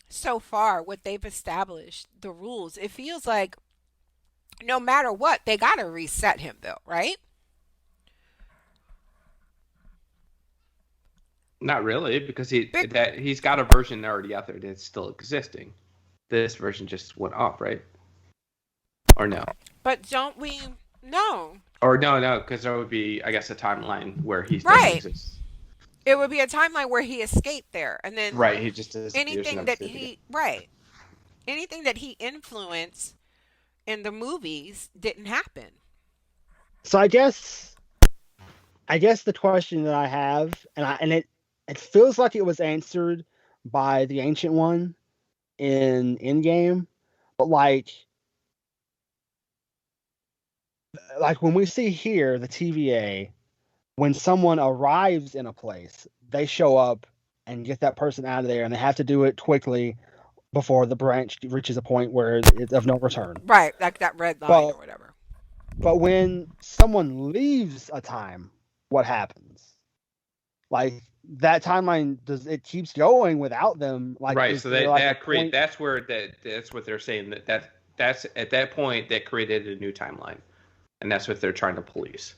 so far what they've established, the rules, it feels like no matter what, they gotta reset him though, right? Not really, because Big, he's got a version already out there that's still existing. This version just went off, right? Or no? but don't we no. Or no, because there would be, I guess, a timeline where he doesn't Right. exist. It would be a timeline where he escaped there and then Right, he just disappears and anything never that seen it again. he right. Anything that he influenced in the movies didn't happen. So I guess the question that I have, and it feels like it was answered by the Ancient One in Endgame, but like when we see here the TVA, when someone arrives in a place, they show up and get that person out of there, and they have to do it quickly before the branch reaches a point where it's of no return. Right, like that red line But or whatever. but when someone leaves a time, what happens? Like that timeline does it keeps going without them? Like Right, is so there like a point? that's where that's what they're saying that's at that point that created a new timeline, and that's what they're trying to police.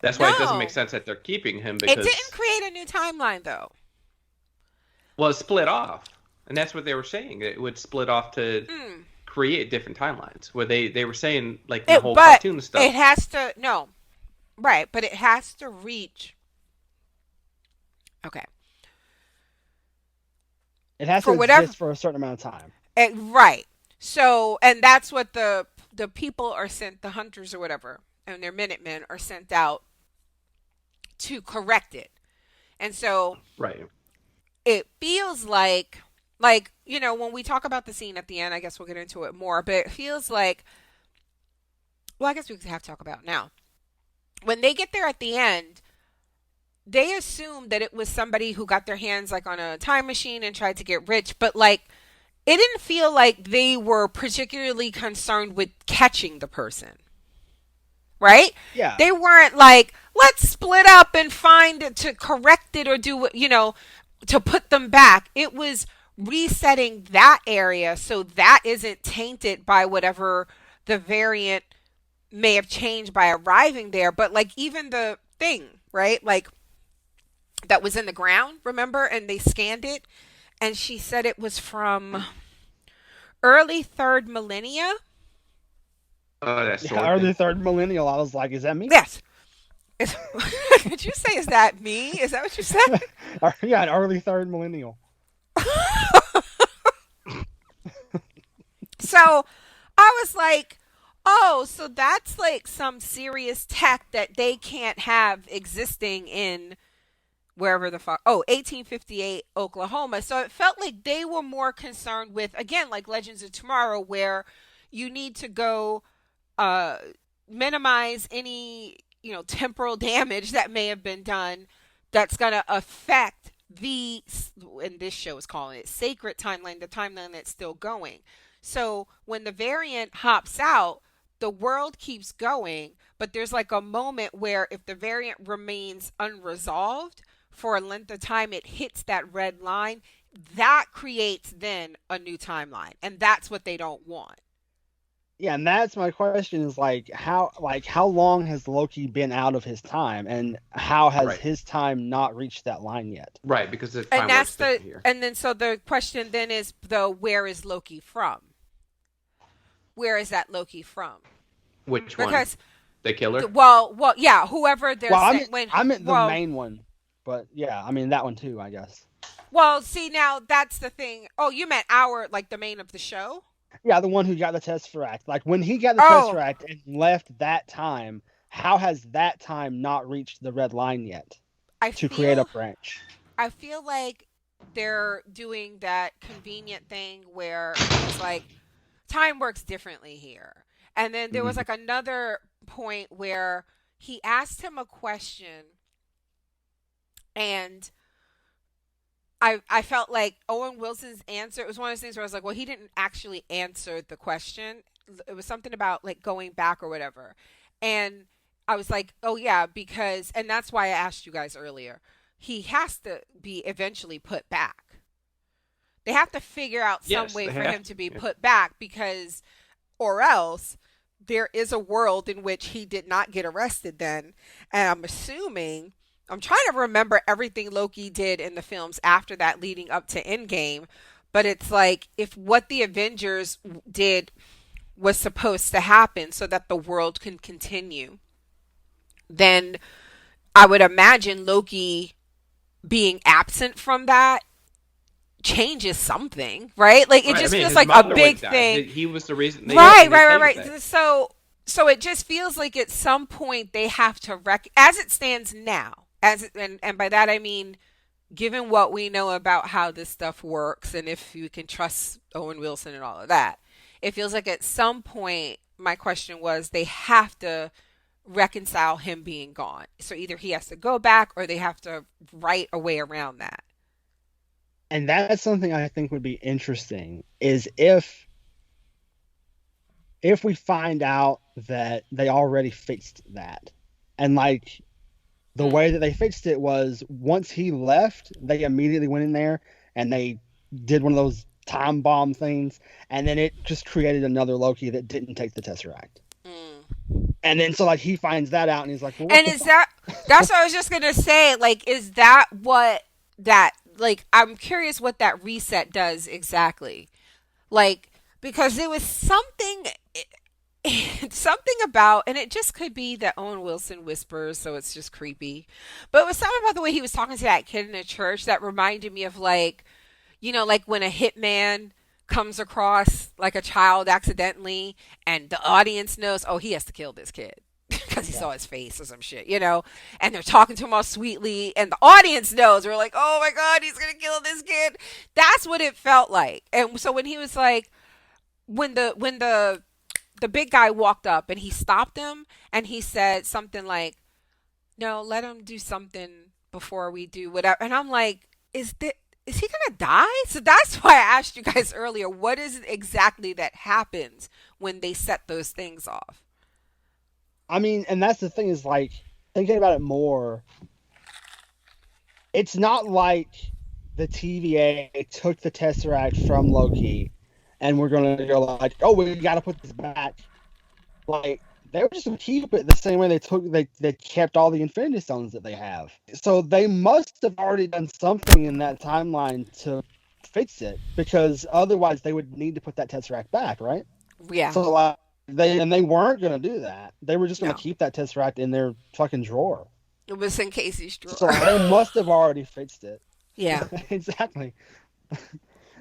That's why it doesn't make No. sense that they're keeping him It didn't because create a new timeline though. well, it's split off, and that's what they were saying. It would split off to Mm. create different timelines. Where they were saying like in the It whole but cartoon it stuff. has to no. Right, but it has to reach okay. It has to For whatever exist for a certain amount of time. right. So and that's what the people are sent, the hunters or whatever, and their Minutemen are sent out to correct it. And so Right. it feels you know when we talk about the scene at the end, I guess we'll get into it more, but it feels like well, I guess we have to talk about it now. When they get there at the end, they assume that it was somebody who got their hands like on a time machine and tried to get rich, but like it didn't feel like they were particularly concerned with catching the person, right? Yeah. They weren't like, let's split up and find it to correct it or do what, to put them back. It was resetting that area so that isn't tainted by whatever the variant may have changed by arriving there. But like even the thing, right? Like that was in the ground, remember? And they scanned it and she said it was from early third millennia. Oh, that sword Yeah, early thing. third millennial. I was like, is that me? Yes. Did you say, is that me? Is that what you said? Yeah, an early third millennial. So I was like, oh, so that's like some serious tech that they can't have existing in wherever the fuck. Oh, 1858 Oklahoma. So it felt like they were more concerned with, again, like Legends of Tomorrow, where you need to go uh, minimize any temporal damage that may have been done that's going to affect the, and this show is calling it sacred timeline, the timeline that's still going. So when the variant hops out, the world keeps going, but there's like a moment where if the variant remains unresolved for a length of time, it hits that red line. That creates then a new timeline, and that's what they don't want. Yeah, and that's my question is how long has Loki been out of his time, and how has Right. his time not reached that line yet? Right, because the And time that's works the different here. and then so the question then is though, where is Loki from? Where is that Loki from? Which one? Because The killer? yeah, whoever they're Well, saying when I meant the well main one, but yeah, I mean that one too, I guess. well see now that's the thing. Oh, you meant our like the main of the show? Yeah, the one who got the Tesseract. Like when he got the Oh, Tesseract and left that time, how has that time not reached the red line yet I to create a feel branch? I feel like they're doing that convenient thing where it's like time works differently here. And then there was Mhm. like another point where he asked him a question, and I felt like Owen Wilson's answer, it was one of those things where I was like, well, he didn't actually answer the question. It was something about like going back or whatever. And I was like, oh yeah, because and that's why I asked you guys earlier. He has to be eventually put back. They have to figure out some Yes, way they for have him to. to be Yeah. put back, because or else there is a world in which he did not get arrested then. And I'm assuming, I'm trying to remember everything Loki did in the films after that leading up to Endgame, but it's like if what the Avengers did was supposed to happen so that the world can continue, then I would imagine Loki being absent from that changes something, right? Like it Right. I just mean, feels his like a mother big would die. thing. He was the reason Right, they right, right, changed right. that. So it just feels like at some point they have to as it stands now, and by that I mean given what we know about how this stuff works and if you can trust Owen Wilson and all of that. It feels like at some point my question was they have to reconcile him being gone. So either he has to go back or they have to write a way around that. And that's something I think would be interesting is if we find out that they already fixed that. And like the Mm. way that they fixed it was once he left, they immediately went in there and they did one of those time bomb things, and then it just created another Loki that didn't take the Tesseract. Mm. And then so like he finds that out and he's like, well, what And the is fuck? that's what I was just gonna say. Like, is that what that like? I'm curious what that reset does exactly. Like, because it was something, something about, and it just could be that Owen Wilson whispers, so it's just creepy. But it was something about the way he was talking to that kid in the church that reminded me of like, like when a hitman comes across like a child accidentally and the audience knows, oh, he has to kill this kid because he Yeah. saw his face or some shit, and they're talking to him all sweetly and the audience knows. We're like, oh my God, he's going to kill this kid. That's what it felt like. And so when he was like, when the big guy walked up and he stopped him and he said something like, no, let him do something before we do whatever. And I'm like, is he gonna die? So that's why I asked you guys earlier, what is it exactly that happens when they set those things off? I mean, and that's the thing is like thinking about it more, it's not like the TVA took the Tesseract from Loki and we're gonna go like, oh, we gotta put this back. Like they were just gonna keep it the same way they kept all the Infinity Stones that they have. So they must have already done something in that timeline to fix it because otherwise they would need to put that Tesseract back, right? Yeah, So like they weren't gonna do that. They were just gonna no, keep that Tesseract in their fucking drawer. it was in Casey's So drawer. they must have already fixed it. Yeah, Exactly.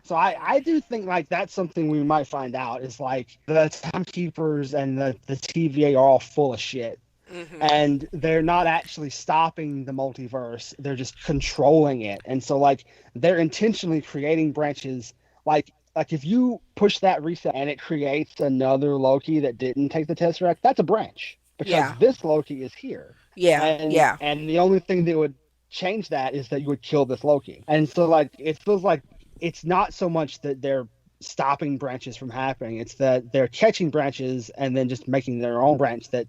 So I do think like that's something we might find out is like the timekeepers and the TVA are all full of shit. hmm And they're not actually stopping the multiverse. They're just controlling it. And so like they're intentionally creating branches like if you push that reset and it creates another Loki that didn't take the Tesseract, that's a branch. because Yeah. this Loki is here, Yeah. and Yeah. the only thing that would change that is that you would kill this Loki. And so like it feels like it's not so much that they're stopping branches from happening, it's that they're catching branches and then just making their own branch that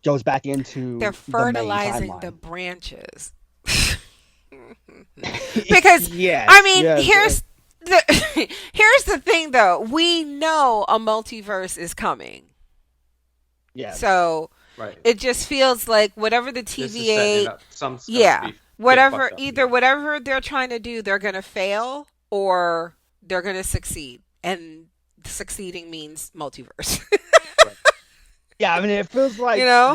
goes back They're into the main fertilizing the timeline. branches. Because I Yes, mean, yes. the here's the thing though. We know a multiverse is coming. Yes. So Right. it just feels like whatever the This is setting it TVA, up. Some stuff yeah, be get whatever fucked up. either whatever they're trying to do, they're going to fail or they're going to succeed. And succeeding means multiverse. Right. Yeah, I mean, it feels like You know?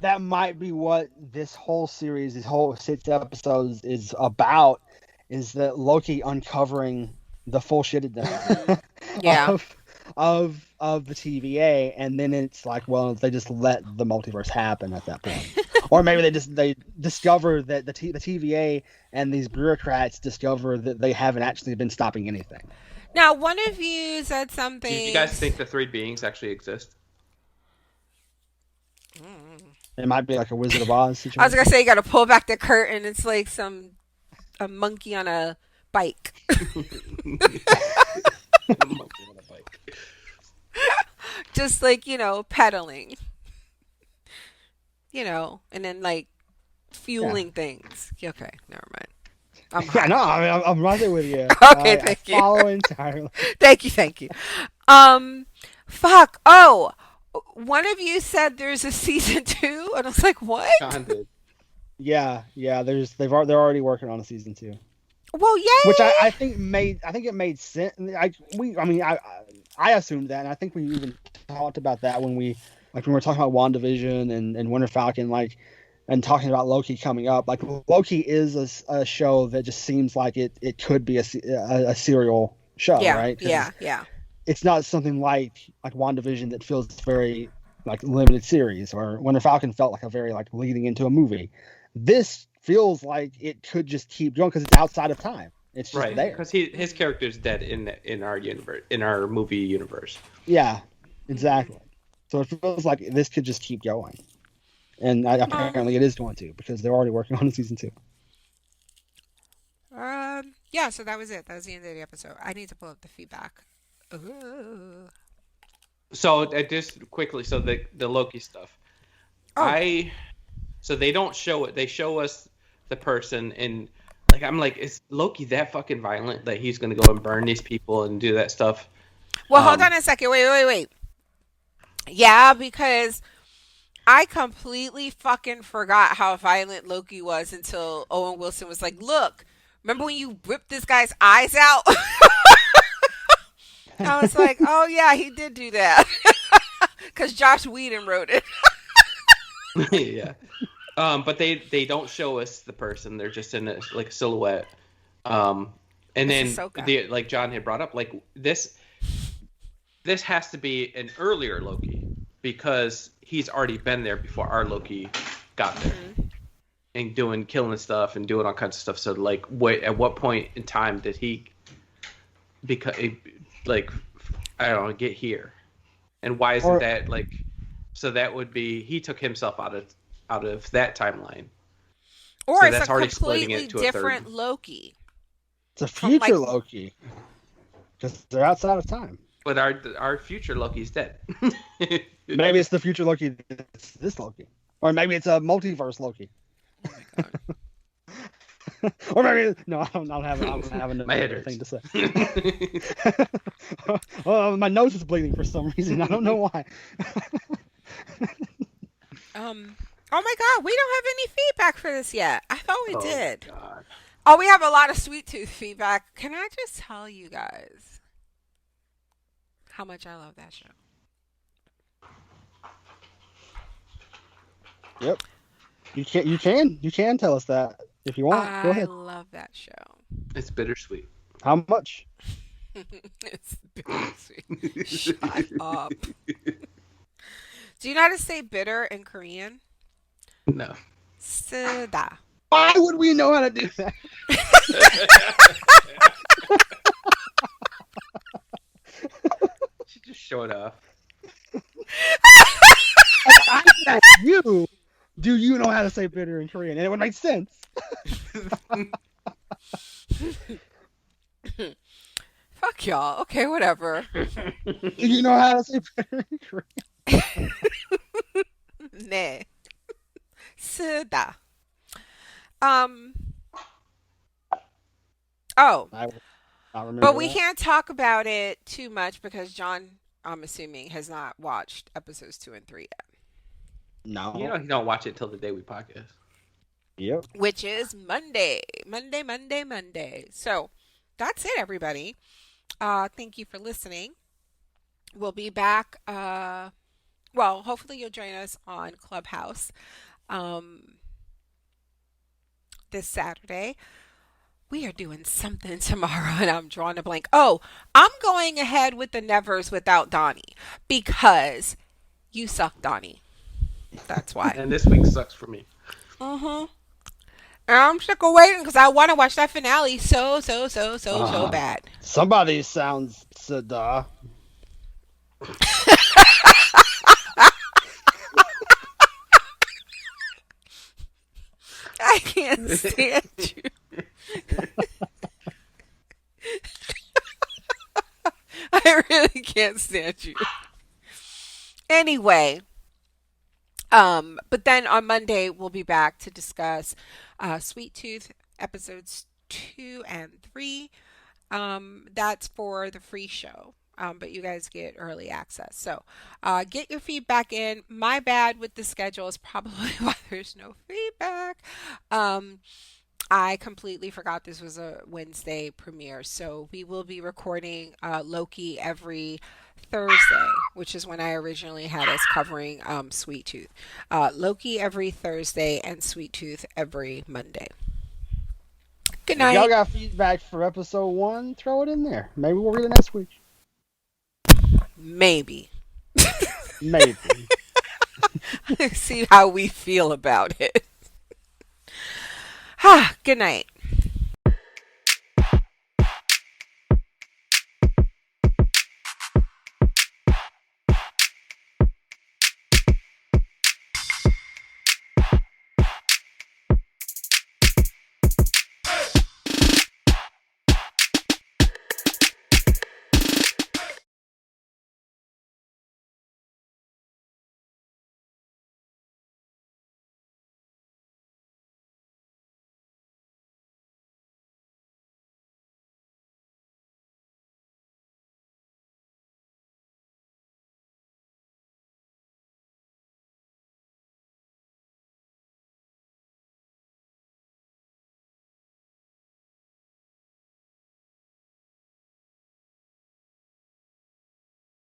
that might be what this whole series, this whole 6 episodes is about, is that Loki uncovering the full shittedness Yeah. of the TVA, and then it's like, well, they just let the multiverse happen at that point, or maybe they discover that the TVA and these bureaucrats discover that they haven't actually been stopping anything. Now, one of you said something. Do you guys think the three beings actually exist? It might be like a Wizard of Oz situation. I was gonna say you got to pull back the curtain. It's like a monkey on a bike. Just like, pedaling. And then like fueling things. Okay, never mind. Yeah, no, I mean, I'm right there with you. Okay, thank you. Follow entirely. Thank you. Fuck. Oh, one of you said there's a season 2, and I was like, what? John did. Yeah. They're already working on a season 2, Well, yay! which I think it made sense. I assumed that, and I think we even talked about that when we were talking about WandaVision and Winter Falcon, and talking about Loki coming up. Like, Loki is a show that just seems like it could be a serial show, Yeah, right? yeah. It's not something like WandaVision that feels very like limited series, or Winter Falcon felt like a very like leading into a movie. This feels like it could just keep going because it's outside of time. It's just Right, there. because his character's dead in our universe, in our movie universe. Yeah, exactly. So it feels like this could just keep going, and apparently it is going to, because they're already working on season 2. Yeah. So that was it. That was the end of the episode. I need to pull up the feedback. Ooh. So just quickly, so the Loki stuff. Oh. So they don't show it. They show us the person, and like I'm like, is Loki that fucking violent that he's gonna go and burn these people and do that stuff? Well, hold on a second. Wait. Yeah, because I completely fucking forgot how violent Loki was until Owen Wilson was like, look, remember when you ripped this guy's eyes out? I was like, oh yeah, he did do that. Because Josh Whedon wrote it. Yeah. But they don't show us the person. They're just in a silhouette. And then like John had brought up, like this has to be an earlier Loki, because he's already been there before our Loki got there. Mm-hmm. And killing stuff and doing all kinds of stuff. So like, at what point in time did he I don't know, get here? And why isn't that like? So that would be, he took himself out of that timeline. Or so it's that's a already splitting completely it to different a third. Loki. It's a future Loki, because they're outside of time. But our future Loki's dead. Maybe it's the future Loki that's this Loki, or maybe it's a multiverse Loki. Oh my god. Or maybe no, I don't have another thing to say. Well, my nose is bleeding for some reason. I don't know why. Oh my god, we don't have any feedback for this yet. I thought we did. God. Oh, we have a lot of Sweet Tooth feedback. Can I just tell you guys how much I love that show? Yep. You can tell us that if you want. Go ahead. I love that show. It's bittersweet. How much? It's bittersweet. Shut up. Do you know how to say bitter in Korean? No. Suda. Why would we know how to do that? She just showed off. I to say bitter in Korean, and it would make sense. Fuck y'all. Okay, whatever. Do you know how to say bitter in Korean? 네. 쓰다. Um. Oh, I will not remember but we that. can't talk about it too much because John, I'm assuming, has not watched episodes 2 and 3 yet, No. You don't watch it till the day we podcast. Yep. which is Monday. Monday, Monday, Monday. So that's it, everybody. Thank you for listening. We'll be back. Well, hopefully you'll join us on Clubhouse this Saturday. We are doing something tomorrow, and I'm drawing a blank. Oh, I'm going ahead with the Nevers without Donnie because you suck, Donnie. That's why. And this week sucks for me. And I'm sick of waiting because I want to watch that finale so bad. Somebody sounds Sada. I can't stand you. I really can't stand you. Anyway, but then on Monday we'll be back to discuss Sweet Tooth episodes 2 and 3. That's for the free show. But you guys get early access. So get your feedback in. My bad with the schedule is probably why there's no feedback. I completely forgot this was a Wednesday premiere. So we will be recording Loki every Thursday, which is when I originally had us covering Sweet Tooth. Loki every Thursday and Sweet Tooth every Monday. Good If night. y'all got feedback for episode 1, throw it in there. Maybe we'll read it next week. Maybe. Maybe. See how we feel about it. Good night.